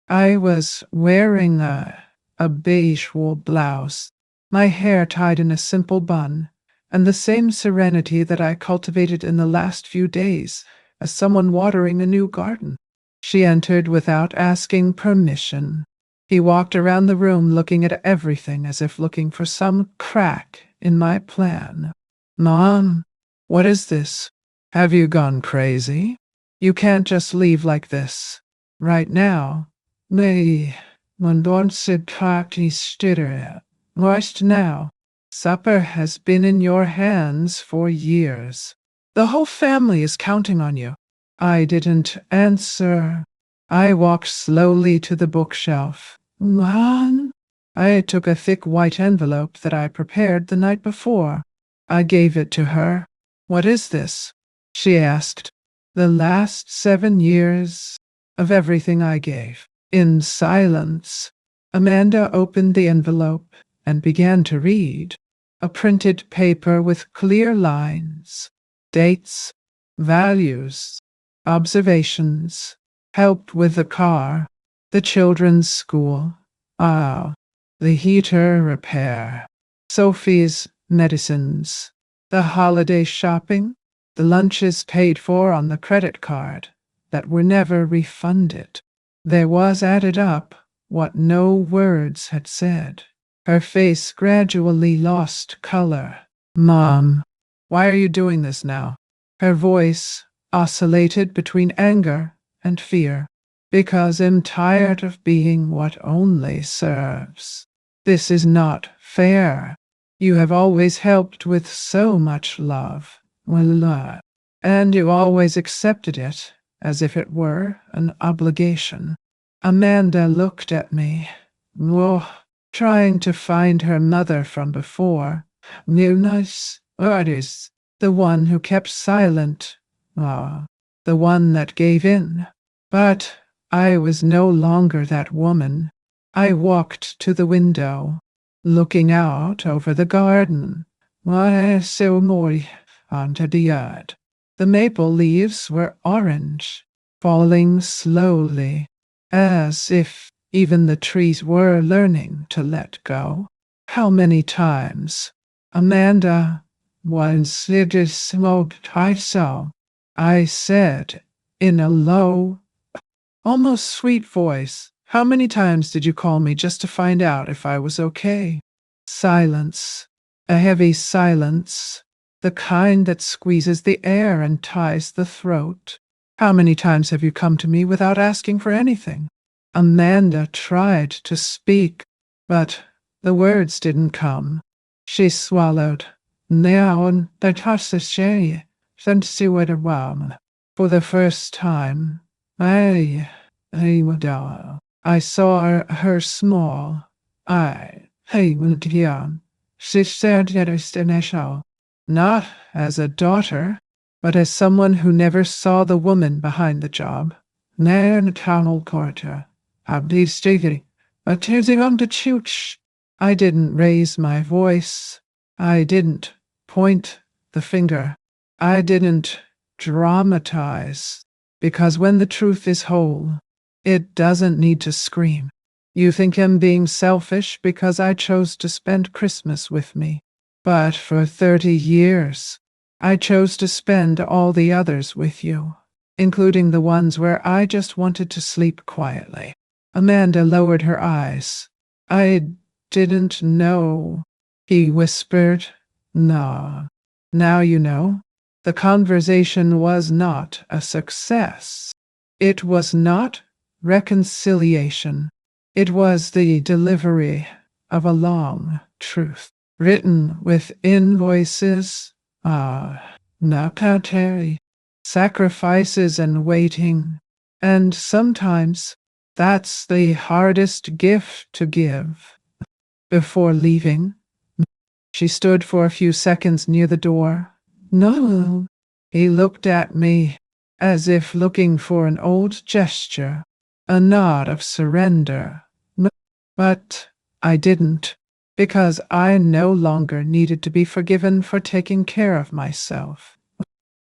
I was wearing a beige wool blouse, my hair tied in a simple bun, and the same serenity that I cultivated in the last few days as someone watering a new garden. She entered without asking permission. He walked around the room looking at everything as if looking for some crack in my plan. "Mom, what is this? Have you gone crazy? You can't just leave like this. Right now. Nej, man don't party styrre. Right now. Supper has been in your hands for years. The whole family is counting on you." I didn't answer. I walked slowly to the bookshelf. "Mom?" I took a thick white envelope that I prepared the night before. I gave it to her. "What is this?" she asked. "The last 7 years of everything I gave." In silence, Amanda opened the envelope and began to read. A printed paper with clear lines, dates, values, observations, help with the car, the children's school, the heater repair, Sophie's medicines, the holiday shopping, the lunches paid for on the credit card that were never refunded. There was added up what no words had said. Her face gradually lost color. "Mom, why are you doing this now?" Her voice oscillated between anger and fear. "Because I'm tired of being what only serves. This is not fair. You have always helped with so much love. And you always accepted it as if it were an obligation." Amanda looked at me, trying to find her mother from before. Newness, artist, the one who kept silent, the one that gave in. But I was no longer that woman. I walked to the window, looking out over the garden. Onto the yard. The maple leaves were orange, falling slowly, as if even the trees were learning to let go. How many times, Amanda, once it is smoked I saw, I said in a low, almost sweet voice. How many times did you call me just to find out if I was okay? Silence. A heavy silence. The kind that squeezes the air and ties the throat. How many times have you come to me without asking for anything? Amanda tried to speak, but the words didn't come. She swallowed. Now and the tossed for the first time. I saw her small. She said at a not as a daughter, but as someone who never saw the woman behind the job. I didn't raise my voice. I didn't point the finger. I didn't dramatize. Because when the truth is whole, it doesn't need to scream. You think I'm being selfish because I chose to spend Christmas with me. But for 30 years, I chose to spend all the others with you, including the ones where I just wanted to sleep quietly. Amanda lowered her eyes. I didn't know, he whispered. No. Now you know. The conversation was not a success. It was not reconciliation. It was the delivery of a long truth, written with invoices, nakateri, sacrifices and waiting. And sometimes that's the hardest gift to give. Before leaving, she stood for a few seconds near the door. No, he looked at me as if looking for an old gesture, a nod of surrender. But I didn't, because I no longer needed to be forgiven for taking care of myself.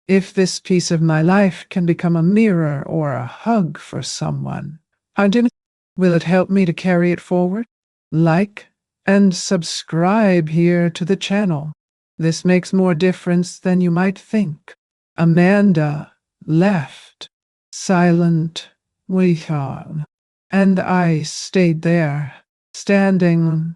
If this piece of my life can become a mirror or a hug for someone, will it help me to carry it forward? Like and subscribe here to the channel. This makes more difference than you might think. Amanda left, silent, and I stayed there, standing,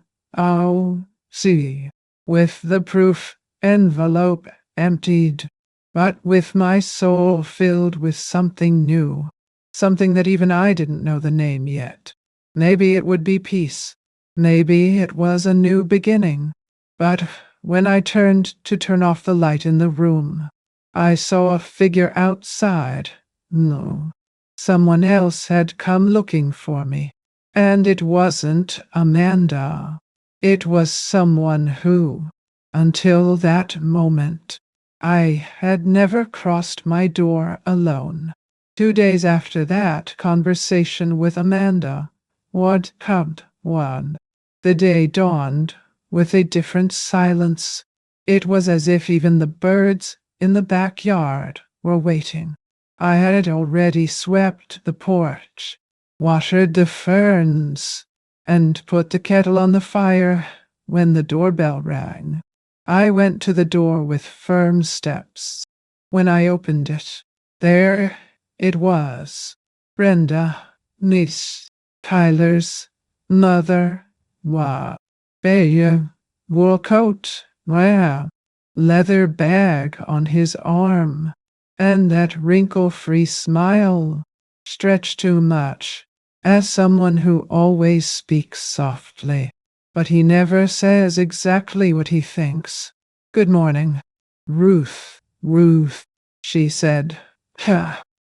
with the proof envelope emptied, but with my soul filled with something new, something that even I didn't know the name yet. Maybe it would be peace. Maybe it was a new beginning. But when I turned to turn off the light in the room, I saw a figure outside. No, someone else had come looking for me. And it wasn't Amanda. It was someone who, until that moment, I had never crossed my door alone. 2 days after that conversation with Amanda, what come one? The day dawned with a different silence. It was as if even the birds in the backyard were waiting. I had already swept the porch, watered the ferns, and put the kettle on the fire when the doorbell rang. I went to the door with firm steps. When I opened it, there it was. Brenda, niece, Tyler's mother, wool coat, leather bag on his arm, and that wrinkle-free smile, stretched too much, as someone who always speaks softly, but he never says exactly what he thinks. Good morning. Ruth, she said,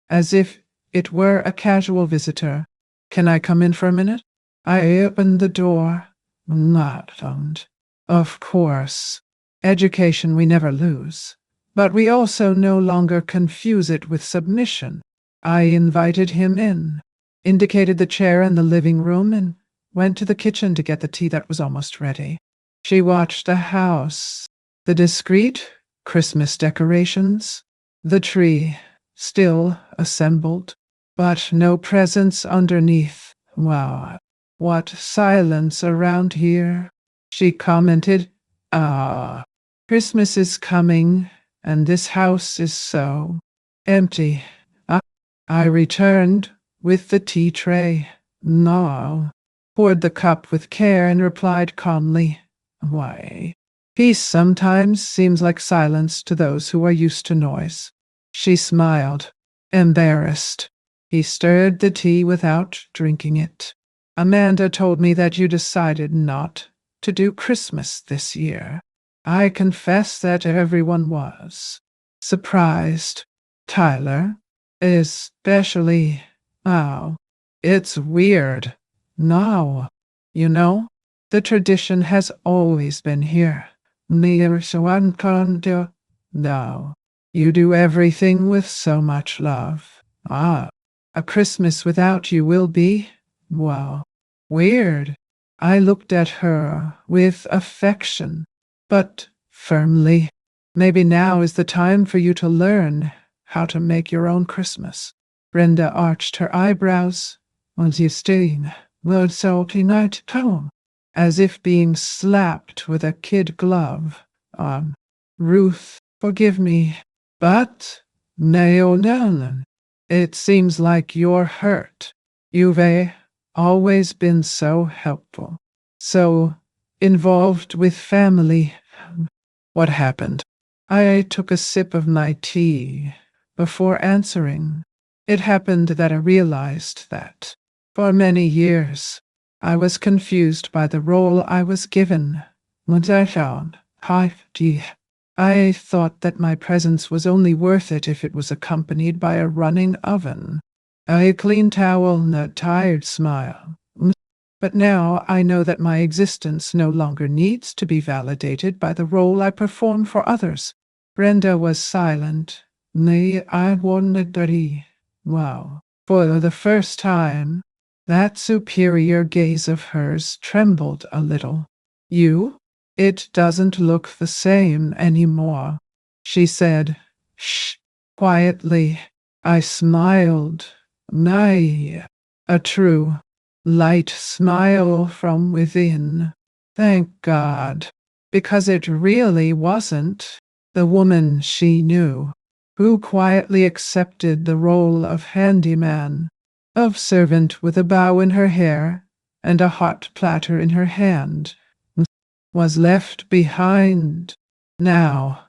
as if it were a casual visitor. Can I come in for a minute? I opened the door. Not found. Of course. Education we never lose. But we also no longer confuse it with submission. I invited him in, indicated the chair in the living room, and went to the kitchen to get the tea that was almost ready. She watched the house, the discreet Christmas decorations, the tree, still assembled, but no presents underneath. Wow, what silence around here. She commented, Christmas is coming, and this house is so empty. I returned with the tea tray. No. Poured the cup with care and replied calmly, "Why? Peace sometimes seems like silence to those who are used to noise." She smiled, embarrassed. He stirred the tea without drinking it. "Amanda told me that you decided not to do Christmas this year." I confess that everyone was surprised. Tyler, especially. Oh, it's weird. No, you know, the tradition has always been here. Near so uncondo. No, you do everything with so much love. Ah, a Christmas without you will be, well, weird. I looked at her with affection, but firmly. Maybe now is the time for you to learn how to make your own Christmas. Brenda arched her eyebrows. Was you staying? Lord salty night tone, as if being slapped with a kid glove on. Ruth, forgive me, but no. It seems like you're hurt. You've always been so helpful, so involved with family. What happened? I took a sip of my tea before answering. It happened that I realized that, for many years, I was confused by the role I was given. I thought that my presence was only worth it if it was accompanied by a running oven, a clean towel, and a tired smile. But now I know that my existence no longer needs to be validated by the role I perform for others. Brenda was silent. Nay, I wanted that. Wow. For the first time, that superior gaze of hers trembled a little. You? It doesn't look the same anymore, she said. Shh. Quietly. I smiled. Nay, a true, light smile from within. Thank God. Because it really wasn't the woman she knew, who quietly accepted the role of handyman, of servant with a bow in her hair and a hot platter in her hand, was left behind. Now,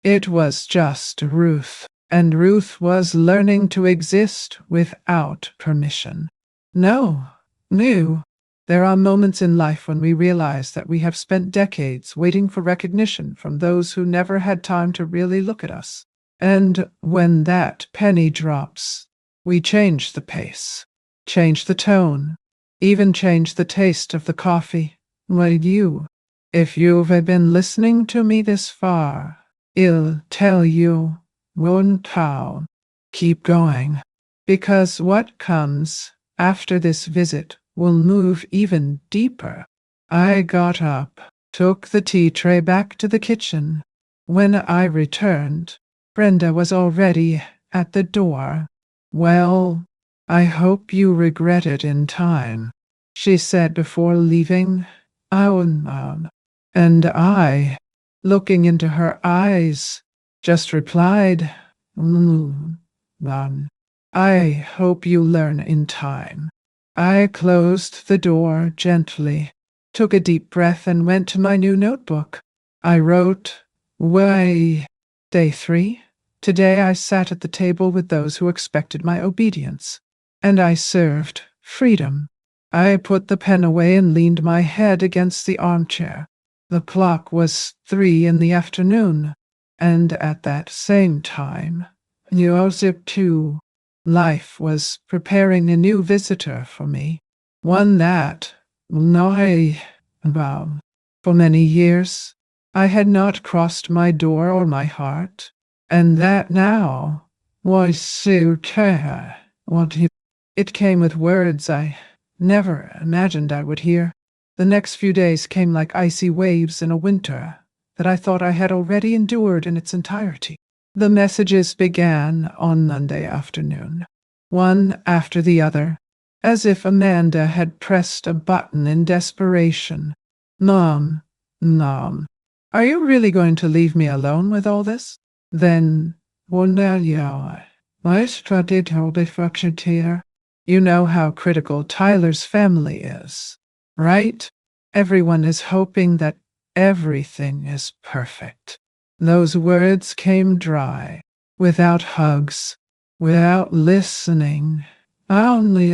it was just Ruth, and Ruth was learning to exist without permission. No, new. There are moments in life when we realize that we have spent decades waiting for recognition from those who never had time to really look at us. And when that penny drops, we change the pace, change the tone, even change the taste of the coffee. Like you, if you've been listening to me this far, I'll tell you one town. Keep going, because what comes after this visit will move even deeper. I got up, took the tea tray back to the kitchen. When I returned, Brenda was already at the door. Well, I hope you regret it in time, she said before leaving. And I, looking into her eyes, just replied, I hope you learn in time. I closed the door gently, took a deep breath, and went to my new notebook. I wrote, Day 3. Today I sat at the table with those who expected my obedience, and I served freedom. I put the pen away and leaned my head against the armchair. The clock was 3 in the afternoon, and at that same time, Joseph too. Life was preparing a new visitor for me, one that, for many years, I had not crossed my door or my heart, and that now was so clear. It came with words I never imagined I would hear. The next few days came like icy waves in a winter that I thought I had already endured in its entirety. The messages began on Monday afternoon, one after the other, as if Amanda had pressed a button in desperation. Mom, are you really going to leave me alone with all this? Then, I studied all the fucking here. You know how critical Tyler's family is, right? Everyone is hoping that everything is perfect. Those words came dry, without hugs, without listening. Only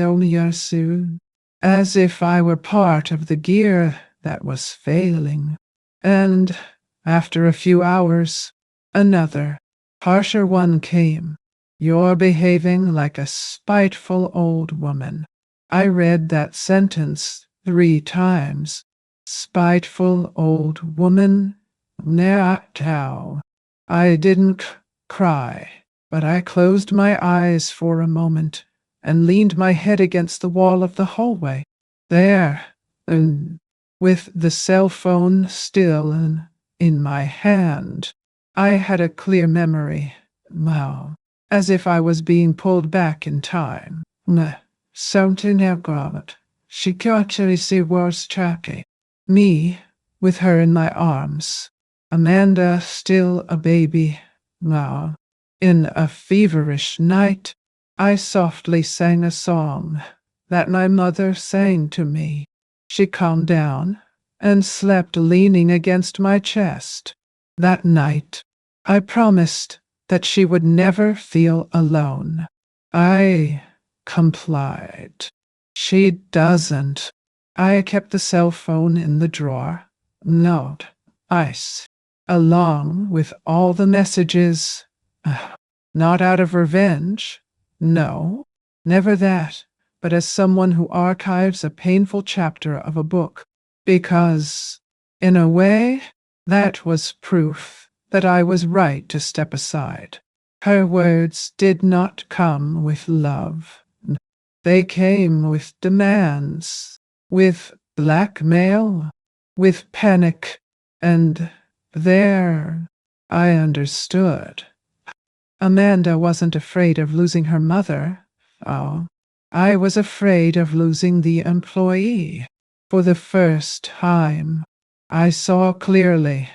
soon, as if I were part of the gear that was failing. And after a few hours, another, harsher one came. You're behaving like a spiteful old woman. I read that sentence 3 times. Spiteful old woman? Now. I didn't cry, but I closed my eyes for a moment and leaned my head against the wall of the hallway. There, with the cell phone still in my hand, I had a clear memory. Wow. As if I was being pulled back in time. Something had got. She actually see was Jackie. Me, with her in my arms. Amanda still a baby. Now, in a feverish night, I softly sang a song that my mother sang to me. She calmed down and slept leaning against my chest. That night, I promised that she would never feel alone. I complied. She doesn't. I kept the cell phone in the drawer. Note, ice, along with all the messages. Not out of revenge. No, never that, but as someone who archives a painful chapter of a book. Because, in a way, that was proof that I was right to step aside. Her words did not come with love. They came with demands, with blackmail, with panic, and there I understood. Amanda wasn't afraid of losing her mother. Oh, I was afraid of losing the employee. For the first time, I saw clearly.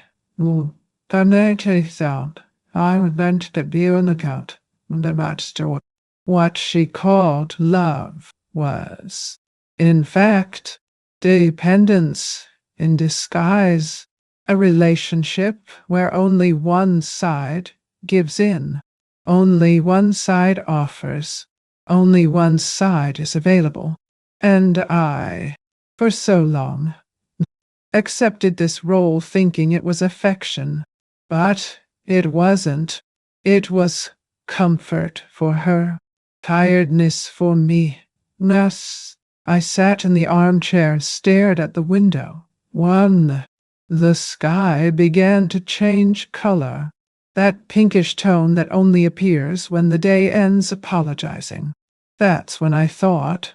I thought I was meant to be on the count. The master. What she called love was, in fact, dependence in disguise, a relationship where only one side gives in, only one side offers, only one side is available. And I, for so long, accepted this role thinking it was affection, but it wasn't. It was comfort for her, tiredness for me. Thus, I sat in the armchair and stared at the window. The sky began to change color, that pinkish tone that only appears when the day ends apologizing. That's when I thought,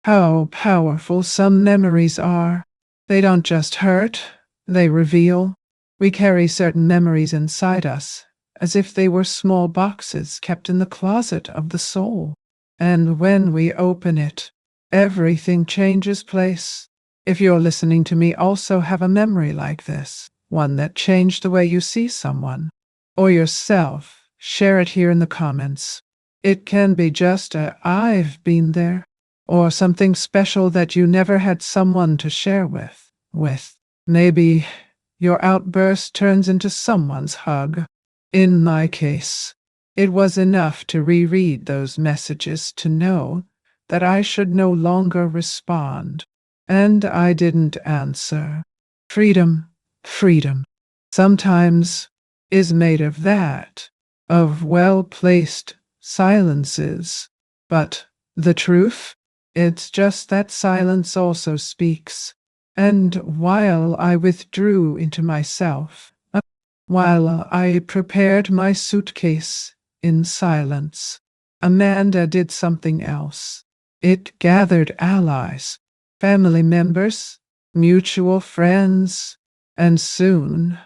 how powerful some memories are. They don't just hurt, they reveal. We carry certain memories inside us, as if they were small boxes kept in the closet of the soul. And when we open it, everything changes place. If you're listening to me, also have a memory like this, one that changed the way you see someone or yourself, share it here in the comments. It can be just a "I've been there," or something special that you never had someone to share with. Maybe your outburst turns into someone's hug. In my case, it was enough to reread those messages to know that I should no longer respond. And I didn't answer. Freedom, sometimes is made of that, of well-placed silences. But the truth, it's just that silence also speaks. And while I withdrew into myself, while I prepared my suitcase in silence, Amanda did something else. It gathered allies, family members, mutual friends, and soon,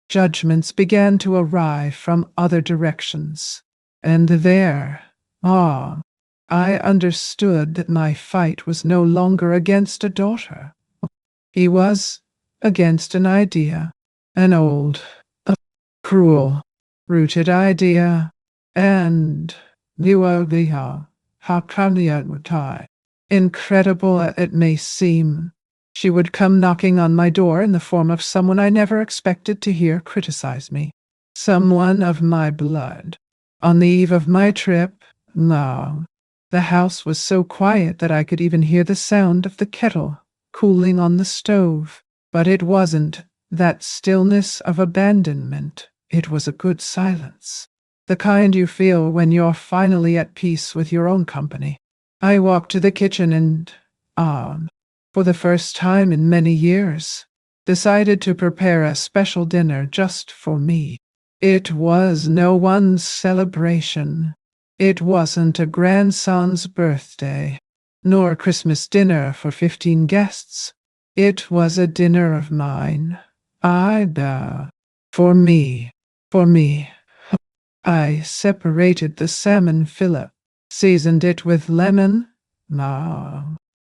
judgments began to arrive from other directions. And there, I understood that my fight was no longer against a daughter. He was against an idea, an old, cruel, rooted idea And Liwalia Hakaniamutai. Incredible it may seem, she would come knocking on my door in the form of someone I never expected to hear criticize me. Someone of my blood. On the eve of my trip, no. The house was so quiet that I could even hear the sound of the kettle cooling on the stove. But it wasn't that stillness of abandonment. It was a good silence. The kind you feel when you're finally at peace with your own company. I walked to the kitchen and, for the first time in many years, decided to prepare a special dinner just for me. It was no one's celebration. It wasn't a grandson's birthday, nor a Christmas dinner for 15 guests. It was a dinner of mine. For me. For me. I separated the salmon fillet, seasoned it with lemon,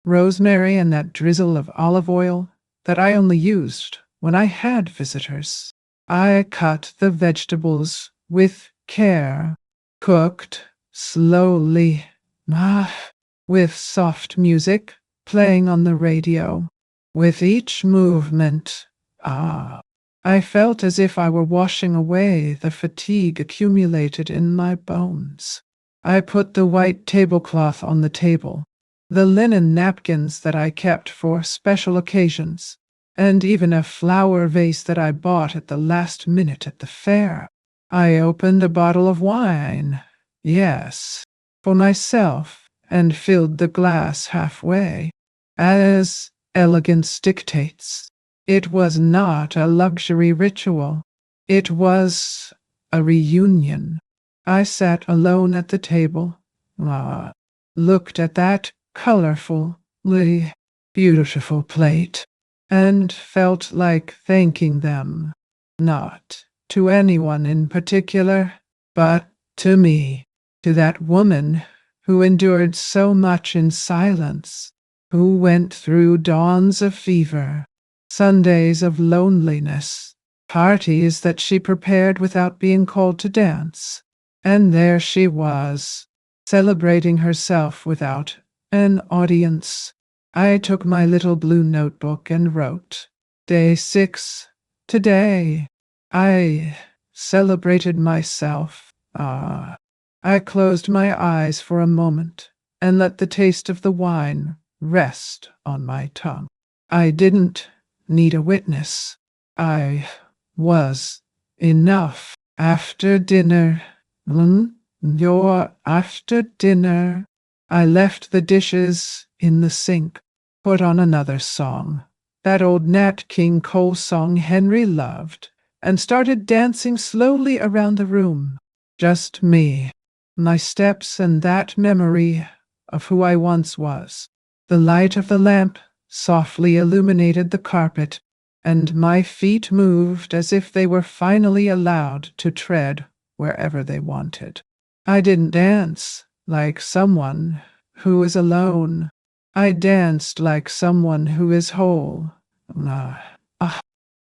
rosemary, and that drizzle of olive oil that I only used when I had visitors. I cut the vegetables with care, cooked slowly, with soft music playing on the radio. With each movement, I felt as if I were washing away the fatigue accumulated in my bones. I put the white tablecloth on the table, the linen napkins that I kept for special occasions, and even a flower vase that I bought at the last minute at the fair. I opened a bottle of wine, yes, for myself, and filled the glass halfway, as elegance dictates. It was not a luxury ritual. It was a reunion. I sat alone at the table, looked at that colorfully beautiful plate, and felt like thanking them, not to anyone in particular, but to me, to that woman who endured so much in silence, who went through dawns of fever, Sundays of loneliness, parties that she prepared without being called to dance. And there she was, celebrating herself without an audience. I took my little blue notebook and wrote, Day 6, today. I celebrated myself. I closed my eyes for a moment and let the taste of the wine rest on my tongue. I didn't need a witness. I was enough. After dinner, after dinner, I left the dishes in the sink, put on another song, that old Nat King Cole song Henry loved, and started dancing slowly around the room. Just me, my steps, and that memory of who I once was. The light of the lamp softly illuminated the carpet, and my feet moved as if they were finally allowed to tread wherever they wanted. I didn't dance like someone who is alone. I danced like someone who is whole.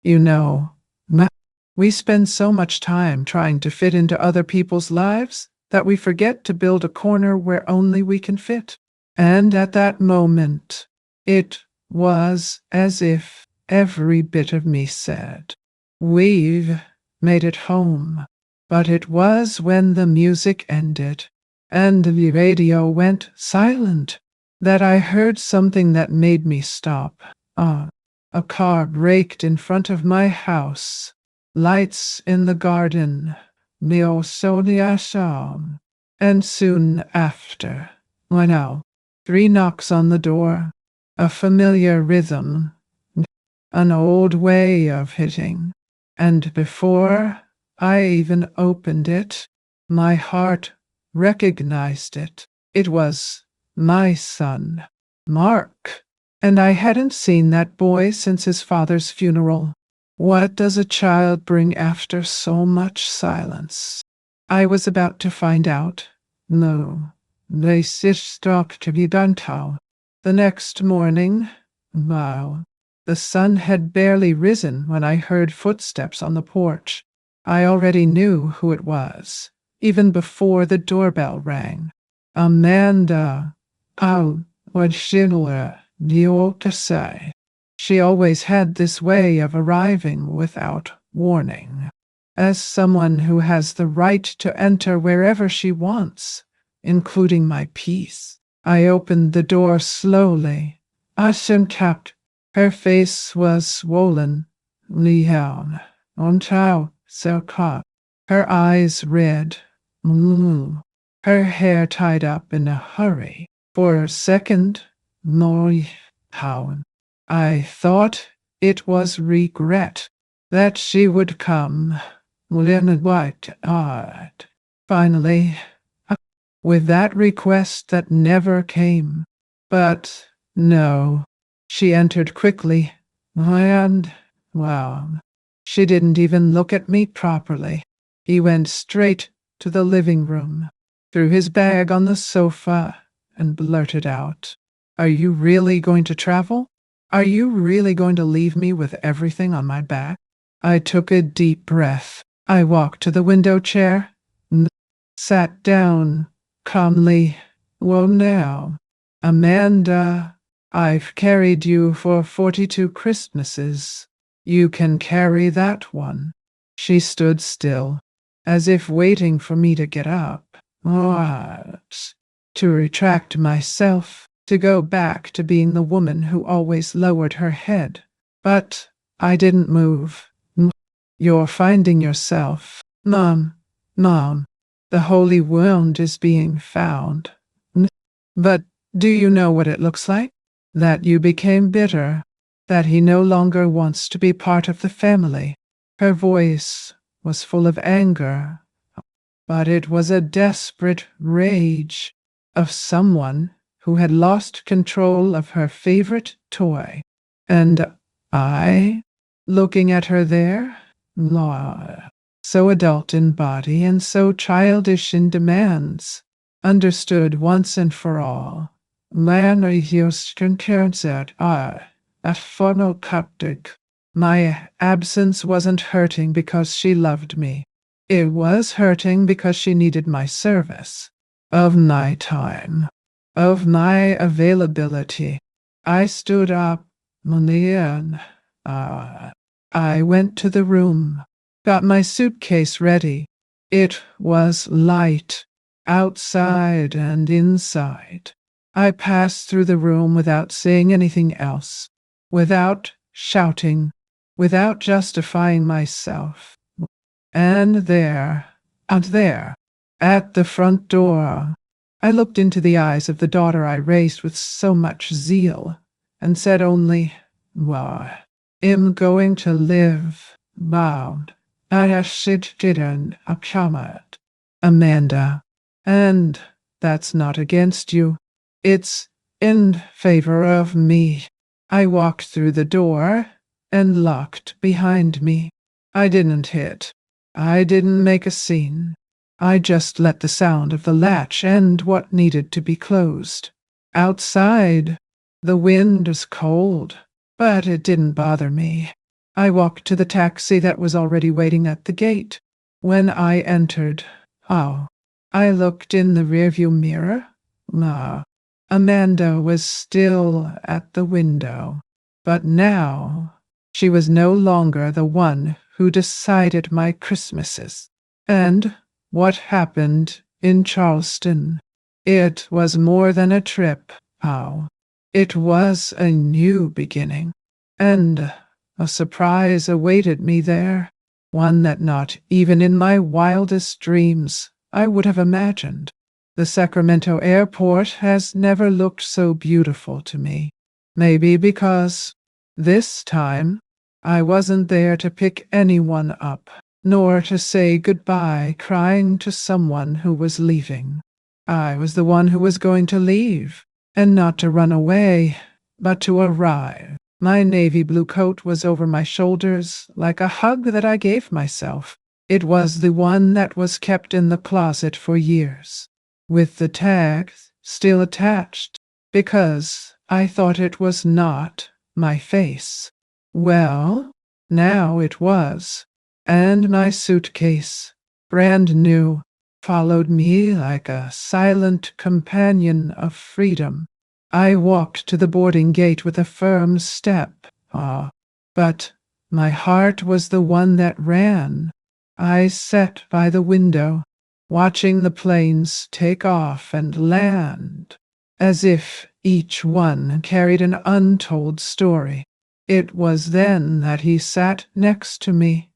You know, we spend so much time trying to fit into other people's lives that we forget to build a corner where only we can fit. And at that moment, it was as if every bit of me said, We've made it home. But it was when the music ended and the radio went silent that I heard something that made me stop. A car braked in front of my house. Lights in the garden. And soon after, 3 knocks on the door. A familiar rhythm. An old way of hitting. And before I even opened it, my heart recognized it. It was my son, Mark. And I hadn't seen that boy since his father's funeral. What does a child bring after so much silence? I was about to find out. No, they stopped to be done. The next morning, the sun had barely risen when I heard footsteps on the porch. I already knew who it was. even before the doorbell rang. Amanda, oh, what should you to say? She always had this way of arriving without warning. As someone who has the right to enter wherever she wants, including my peace, I opened the door slowly. Ashim tapped. Her face was swollen. Lian, on Chao, so caught. Her eyes red. Her hair tied up in a hurry. For a second, Noi Howen. I thought it was regret that she would come. Leonard White eyed. Finally, with that request that never came. But no, she entered quickly, and, well, she didn't even look at me properly. He went straight to the living room, threw his bag on the sofa, and blurted out, "Are you really going to travel? Are you really going to leave me with everything on my back?" I took a deep breath. I walked to the window chair and sat down calmly. "Well now, Amanda, I've carried you for 42 Christmases. You can carry that one." She stood still, as if waiting for me to get up. What? To retract myself, to go back to being the woman who always lowered her head. But I didn't move. "You're finding yourself. Mom, the holy wound is being found. But do you know what it looks like? That you became bitter, that he no longer wants to be part of the family." Her voice was full of anger, but it was a desperate rage of someone who had lost control of her favorite toy. And I, looking at her there, so adult in body and so childish in demands, understood once and for all. Man said I, a phonocoptic. My absence wasn't hurting because she loved me. It was hurting because she needed my service, of my time, of my availability. I stood up, and I went to the room, got my suitcase ready. It was light, outside and inside. I passed through the room without saying anything else, without shouting, without justifying myself. And there, out there, at the front door, I looked into the eyes of the daughter I raised with so much zeal, and said only, "Well, I'm going to live, bound. I didn't account, Amanda. And that's not against you. It's in favor of me." I walked through the door and locked behind me. I didn't hit. I didn't make a scene. I just let the sound of the latch end what needed to be closed. Outside, the wind was cold, but it didn't bother me. I walked to the taxi that was already waiting at the gate. When I entered, I looked in the rearview mirror. Amanda was still at the window, but now she was no longer the one who decided my Christmases. And what happened in Charleston? It was more than a trip, It was a new beginning, and a surprise awaited me there, one that not even in my wildest dreams I would have imagined. The Sacramento airport has never looked so beautiful to me. Maybe because this time I wasn't there to pick anyone up, nor to say goodbye crying to someone who was leaving. I was the one who was going to leave, and not to run away, but to arrive. My navy blue coat was over my shoulders like a hug that I gave myself. It was the one that was kept in the closet for years, with the tag still attached, because I thought it was not my face. Well, now it was, and my suitcase, brand new, followed me like a silent companion of freedom. I walked to the boarding gate with a firm step. But my heart was the one that ran. I sat by the window, watching the planes take off and land, as if each one carried an untold story. It was then that he sat next to me,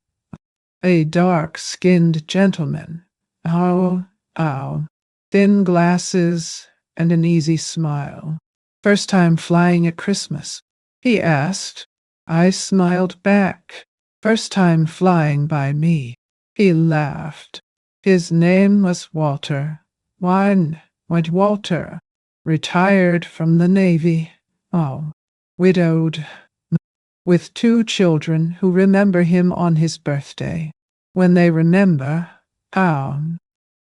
a dark-skinned gentleman. Ow, thin glasses and an easy smile. First time flying at Christmas, he asked. I smiled back. First time flying by me. He laughed. His name was Walter. Went Walter. Retired from the Navy. Widowed. With 2 children who remember him on his birthday. When they remember,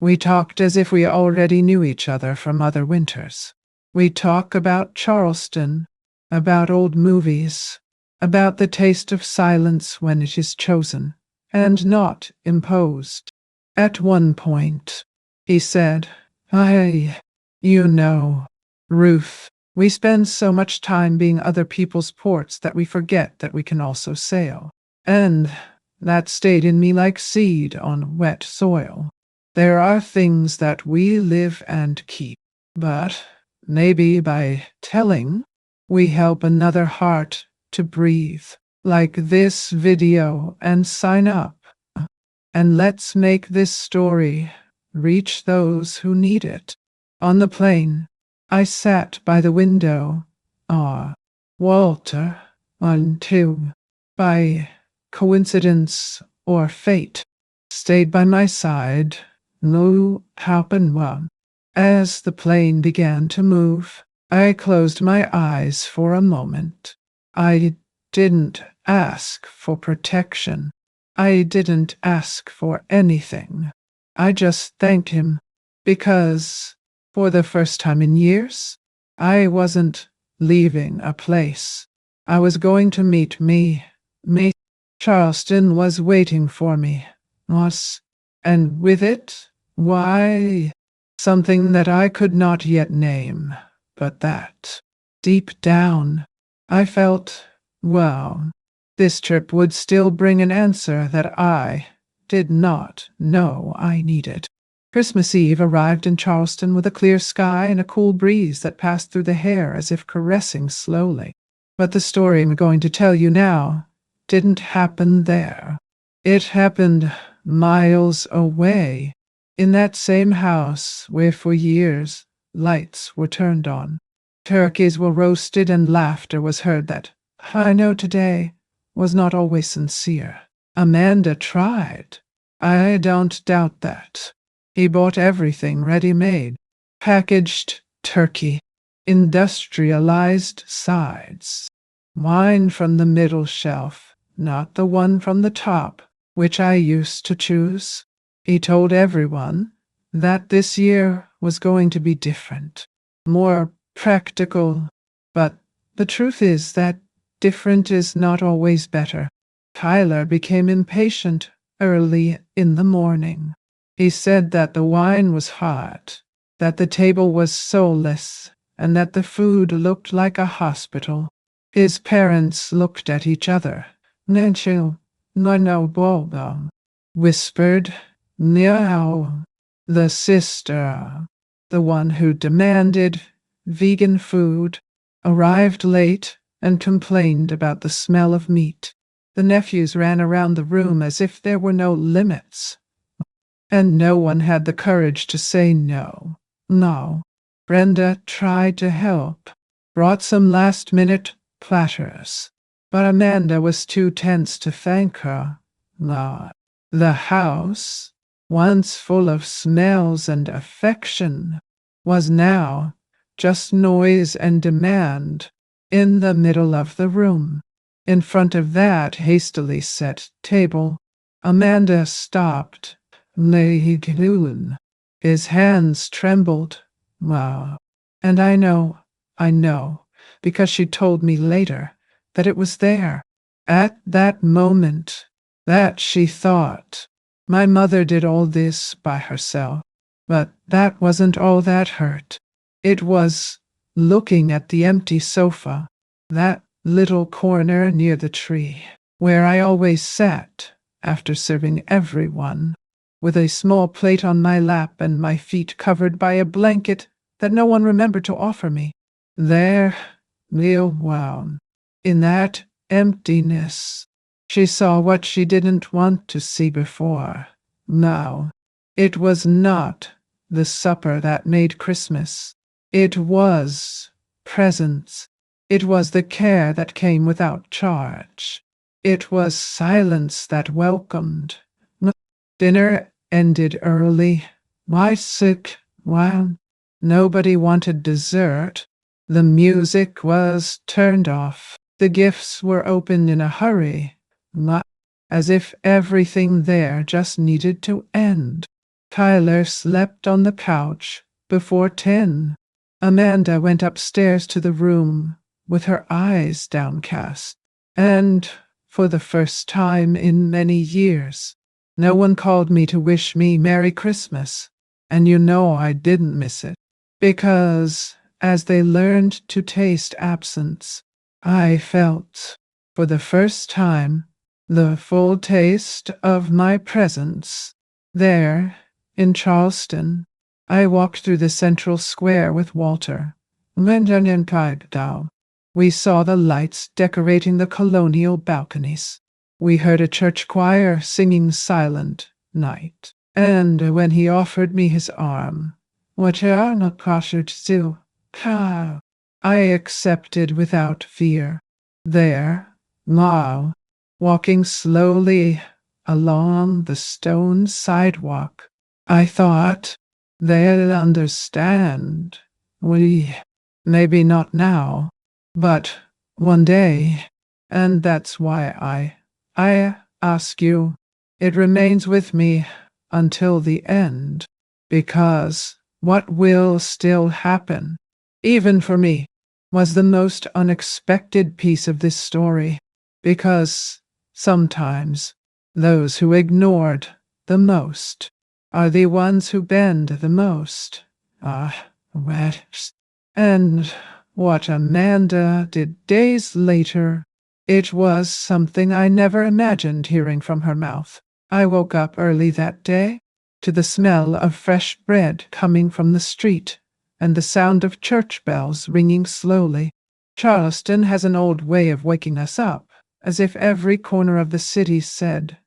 we talked as if we already knew each other from other winters. We talk about Charleston, about old movies, about the taste of silence when it is chosen and not imposed. At one point, he said, you know, Ruth, we spend so much time being other people's ports that we forget that we can also sail. And that stayed in me like seed on wet soil. There are things that we live and keep, but maybe by telling, we help another heart to breathe. Like this video and sign up. And let's make this story reach those who need it. On the plane, I sat by the window. Walter, until, by coincidence or fate, stayed by my side. No happened well. As the plane began to move, I closed my eyes for a moment. I didn't ask for protection. I didn't ask for anything. I just thanked him because, for the first time in years, I wasn't leaving a place. I was going to meet me. Charleston was waiting for me. And with it, why, something that I could not yet name, but that, deep down, I felt, this trip would still bring an answer that I did not know I needed. Christmas Eve arrived in Charleston with a clear sky and a cool breeze that passed through the hair as if caressing slowly. But the story I'm going to tell you now didn't happen there. It happened miles away, in that same house where for years lights were turned on. Turkeys were roasted and laughter was heard that, I know today, was not always sincere. Amanda tried. I don't doubt that. He bought everything ready-made, packaged turkey, industrialized sides, wine from the middle shelf, not the one from the top, which I used to choose. He told everyone that this year was going to be different, more practical, but the truth is that different is not always better. Tyler became impatient early in the morning. He said that the wine was hot, that the table was soulless, and that the food looked like a hospital. His parents looked at each other. Nanchil, no bobo, whispered, no. The sister, the one who demanded vegan food, arrived late and complained about the smell of meat. The nephews ran around the room as if there were no limits. And no one had the courage to say no. No. Brenda tried to help, brought some last-minute platters, but Amanda was too tense to thank her. The house, once full of smells and affection, was now just noise and demand. In the middle of the room, in front of that hastily set table, Amanda stopped. His hands trembled. And I know, because she told me later that it was there, at that moment, that she thought, my mother did all this by herself. But that wasn't all that hurt. It was looking at the empty sofa, that little corner near the tree, where I always sat after serving everyone, with a small plate on my lap and my feet covered by a blanket that no one remembered to offer me. There, Leo wound, in that emptiness, she saw what she didn't want to see before. Now, it was not the supper that made Christmas. It was presents. It was the care that came without charge. It was silence that welcomed. Dinner ended early. My sick, well, nobody wanted dessert. The music was turned off. The gifts were opened in a hurry, not as if everything there just needed to end. Tyler slept on the couch before 10. Amanda went upstairs to the room with her eyes downcast. And for the first time in many years, no one called me to wish me Merry Christmas. And you know I didn't miss it. Because as they learned to taste absence, I felt, for the first time, the full taste of my presence. There, in Charleston, I walked through the central square with Walter. We saw the lights decorating the colonial balconies. We heard a church choir singing Silent Night. And when he offered me his arm, what are not kosher to do, I accepted without fear. There, now, walking slowly along the stone sidewalk, I thought, they'll understand. Maybe not now, but one day. And that's why I ask you. It remains with me until the end, because what will still happen, even for me, was the most unexpected piece of this story, because sometimes those who ignored the most are the ones who bend the most. And what Amanda did days later, it was something I never imagined hearing from her mouth. I woke up early that day to the smell of fresh bread coming from the street and the sound of church bells ringing slowly. Charleston has an old way of waking us up, as if every corner of the city said,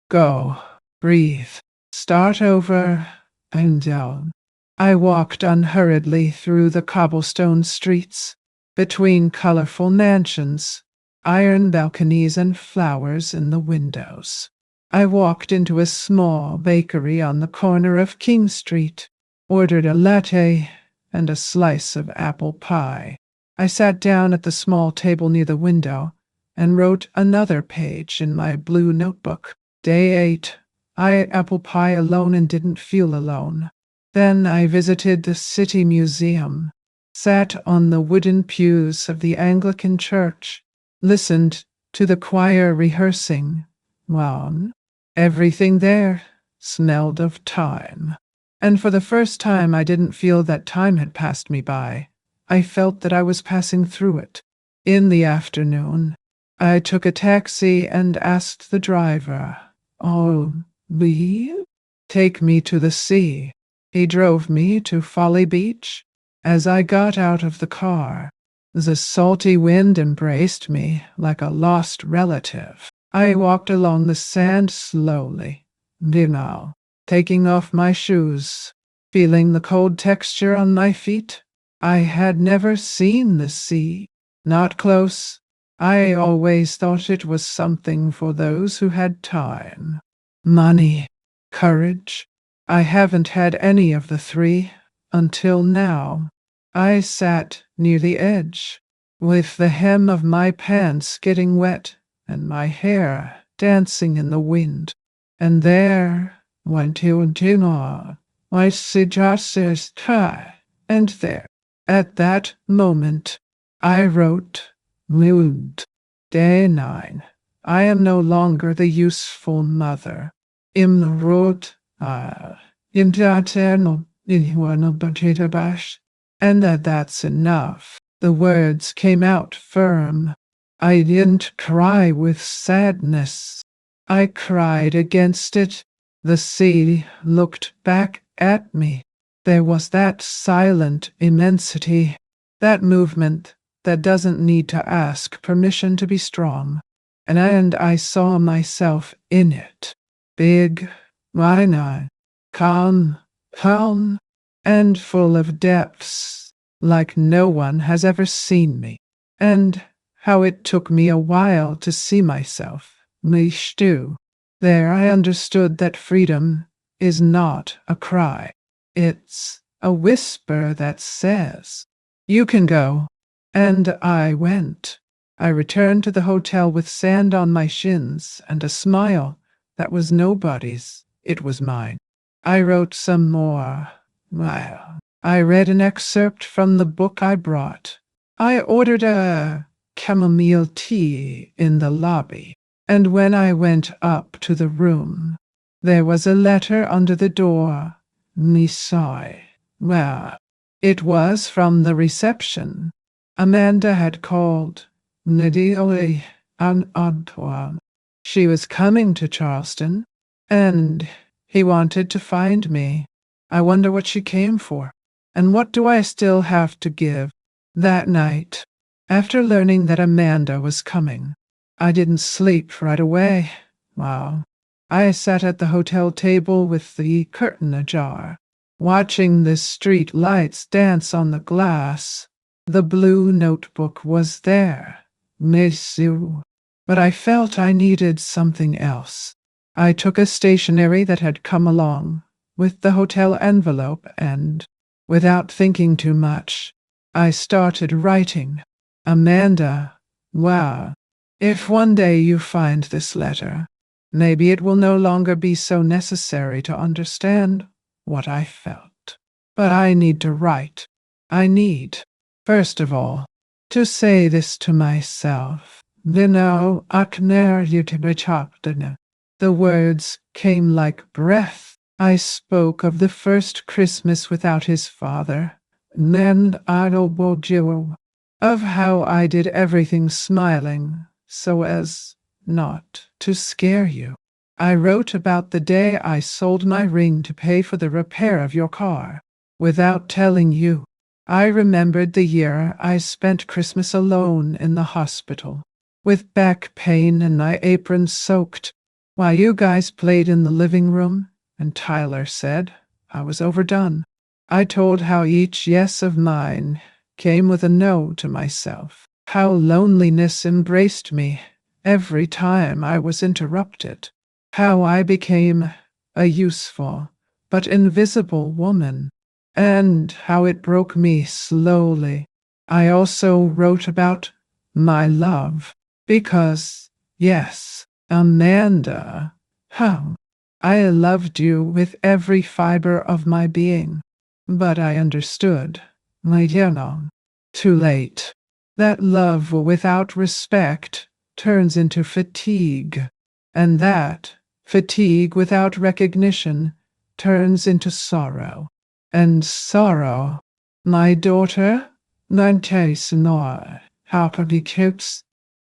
"Go, breathe, start over, and down." I walked unhurriedly through the cobblestone streets, between colorful mansions, iron balconies and flowers in the windows. I walked into a small bakery on the corner of King Street, ordered a latte and a slice of apple pie. I sat down at the small table near the window and wrote another page in my blue notebook. Day 8. I ate apple pie alone and didn't feel alone. Then I visited the City Museum, sat on the wooden pews of the Anglican Church, listened to the choir rehearsing. Everything there smelled of time. And for the first time, I didn't feel that time had passed me by. I felt that I was passing through it. In the afternoon, I took a taxi and asked the driver, "Oh, will take me to the sea?" He drove me to Folly Beach. As I got out of the car, the salty wind embraced me like a lost relative. I walked along the sand slowly, taking off my shoes, feeling the cold texture on my feet. I had never seen the sea, not close. I always thought it was something for those who had time, money, courage. I haven't had any of the three until now. I sat near the edge, with the hem of my pants getting wet and my hair dancing in the wind. And there went my suggested tie. And there, at that moment, I wrote, "Mood. Day 9. I am no longer the useful mother. Im the road, Internal, and that's enough. The words came out firm. I didn't cry with sadness. I cried against it. The sea looked back at me. There was that silent immensity, that movement that doesn't need to ask permission to be strong. And I saw myself in it. Big, wide-eyed, calm, and full of depths, like no one has ever seen me. And how it took me a while to see myself, mich too. There I understood that freedom is not a cry. It's a whisper that says, "You can go." And I went. I returned to the hotel with sand on my shins and a smile that was nobody's. It was mine. I wrote some more. Well, I read an excerpt from the book I brought. I ordered a chamomile tea in the lobby, and when I went up to the room, there was a letter under the door. Me sigh. Well, it was from the reception. Amanda had called. Nadine and Antoine. She was coming to Charleston, and he wanted to find me. I wonder what she came for, and what do I still have to give? That night, after learning that Amanda was coming, I didn't sleep right away. Well, I sat at the hotel table with the curtain ajar, watching the street lights dance on the glass. The blue notebook was there, Monsieur, but I felt I needed something else. I took a stationery that had come along with the hotel envelope and, without thinking too much, I started writing. Amanda, wow, if one day you find this letter, maybe it will no longer be so necessary to understand what I felt. But I need to write. I need, first of all, to say this to myself. The words came like breath. I spoke of the first Christmas without his father, and of how I did everything smiling so as not to scare you. I wrote about the day I sold my ring to pay for the repair of your car, without telling you. I remembered the year I spent Christmas alone in the hospital, with back pain and my apron soaked, while you guys played in the living room, and Tyler said I was overdone. I told how each yes of mine came with a no to myself, how loneliness embraced me every time I was interrupted, how I became a useful but invisible woman, and how it broke me slowly. I also wrote about my love, because, yes, Amanda, how I loved you with every fiber of my being, but I understood, too late, that love without respect turns into fatigue, and that fatigue without recognition turns into sorrow, and sorrow, my daughter,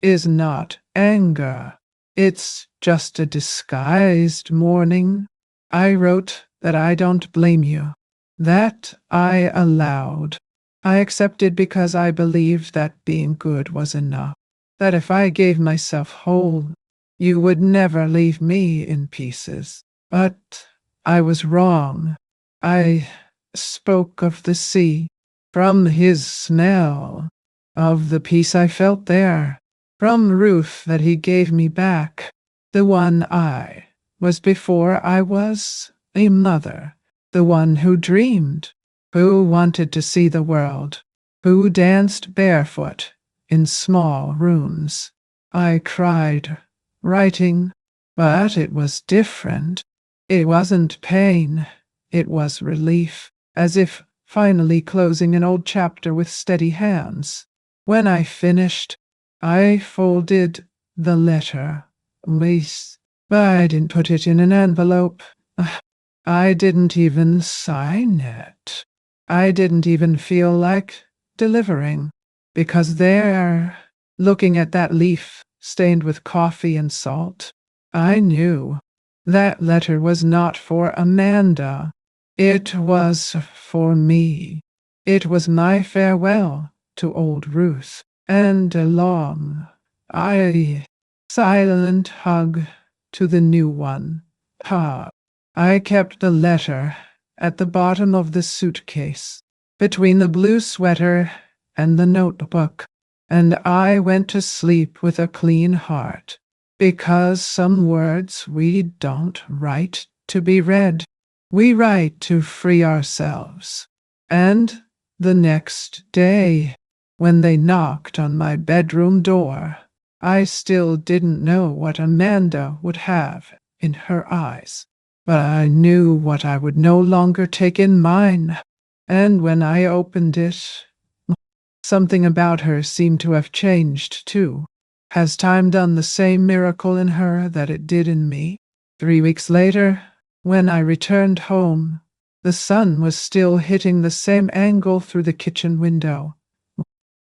is not anger. It's just a disguised mourning. I wrote that I don't blame you. That I allowed. I accepted because I believed that being good was enough. That if I gave myself whole, you would never leave me in pieces. But I was wrong. I spoke of the sea, from his smell, of the peace I felt there, from Ruth that he gave me back, the one I was before I was a mother, the one who dreamed, who wanted to see the world, who danced barefoot in small rooms. I cried, writing, but it was different. It wasn't pain, it was relief, as if finally closing an old chapter with steady hands. When I finished, I folded the letter, but I didn't put it in an envelope. I didn't even sign it. I didn't even feel like delivering, because there, looking at that leaf stained with coffee and salt, I knew that letter was not for Amanda. It was for me. It was my farewell to old Ruth, and a long, silent hug to the new one. I kept the letter at the bottom of the suitcase, between the blue sweater and the notebook, and I went to sleep with a clean heart, because some words we don't write to be read. We write to free ourselves. And the next day, when they knocked on my bedroom door, I still didn't know what Amanda would have in her eyes, but I knew what I would no longer take in mine. And when I opened it, something about her seemed to have changed, too. Has time done the same miracle in her that it did in me? 3 weeks later, when I returned home, the sun was still hitting the same angle through the kitchen window.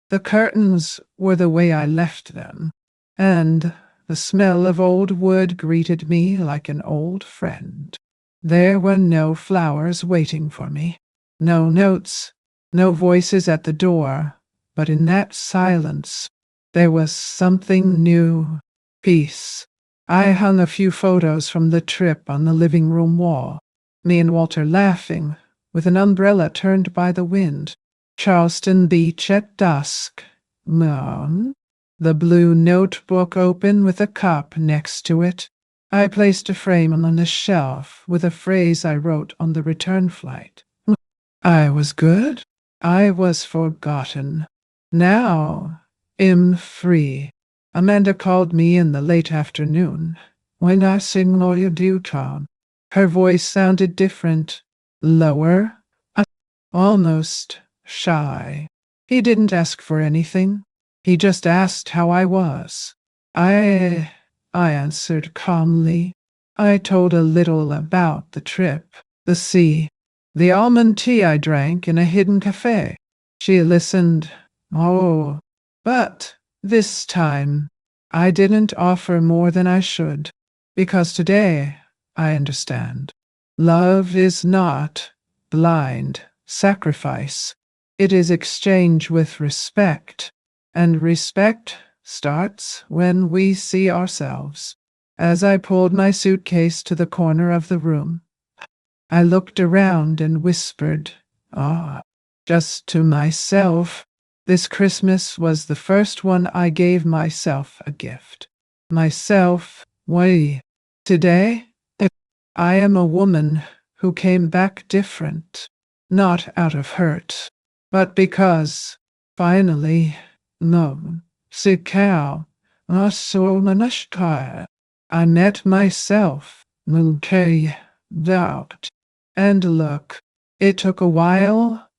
The curtains were the way I left them, and the smell of old wood greeted me like an old friend. There were no flowers waiting for me, no notes, no voices at the door, but in that silence there was something new. Peace. I hung a few photos from the trip on the living room wall. Me and Walter laughing, with an umbrella turned by the wind. Charleston Beach at dusk. Mom. The blue notebook open with a cup next to it. I placed a frame on the shelf with a phrase I wrote on the return flight. I was good. I was forgotten. Now, I'm free. Amanda called me in the late afternoon. When I sing Lawyer Duton, her voice sounded different, lower, almost shy. He didn't ask for anything. He just asked how I was. I answered calmly. I told a little about the trip, the sea, the almond tea I drank in a hidden cafe. She listened. Oh, but this time I didn't offer more than I should, because today I understand. Love is not blind sacrifice. It is exchange with respect, and respect starts when we see ourselves. As I pulled my suitcase to the corner of the room, I looked around and whispered, just to myself. This Christmas was the first one I gave myself a gift. Myself, why? Today, I am a woman who came back different, not out of hurt, but because, finally, no, Sikau, I met myself, doubt. And look, it took a while,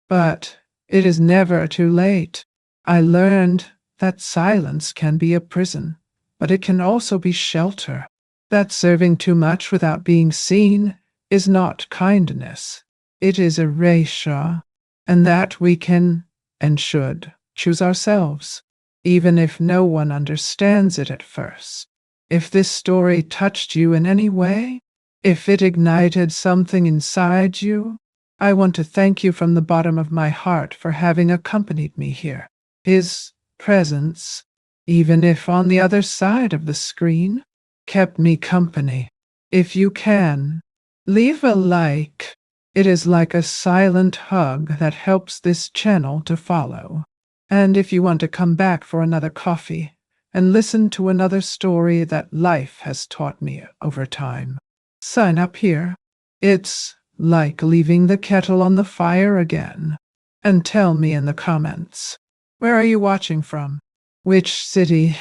but it is never too late. I learned that silence can be a prison, but it can also be shelter. That serving too much without being seen is not kindness. It is erasure, and that we can and should choose ourselves, even if no one understands it at first. If this story touched you in any way, if it ignited something inside you, I want to thank you from the bottom of my heart for having accompanied me here. His presence, even if on the other side of the screen, kept me company. If you can, leave a like. It is like a silent hug that helps this channel to follow. And if you want to come back for another coffee and listen to another story that life has taught me over time, sign up here. It's like leaving the kettle on the fire again. And tell me in the comments, where are you watching from? Which city?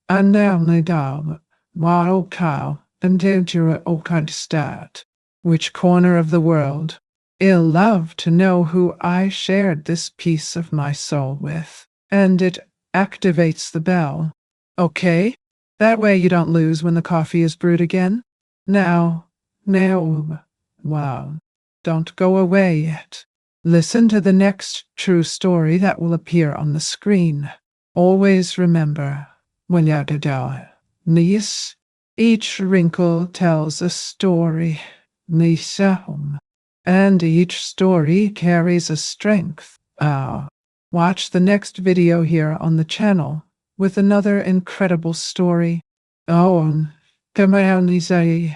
And which corner of the world? I'll love to know who I shared this piece of my soul with. And it activates the bell. Okay? That way you don't lose when the coffee is brewed again. Now, Naum. Wow. Don't go away yet. Listen to the next true story that will appear on the screen. Always remember, when you're niece, each wrinkle tells a story. Nisahum. And each story carries a strength. Watch the next video here on the channel with another incredible story. Anon. Calmness.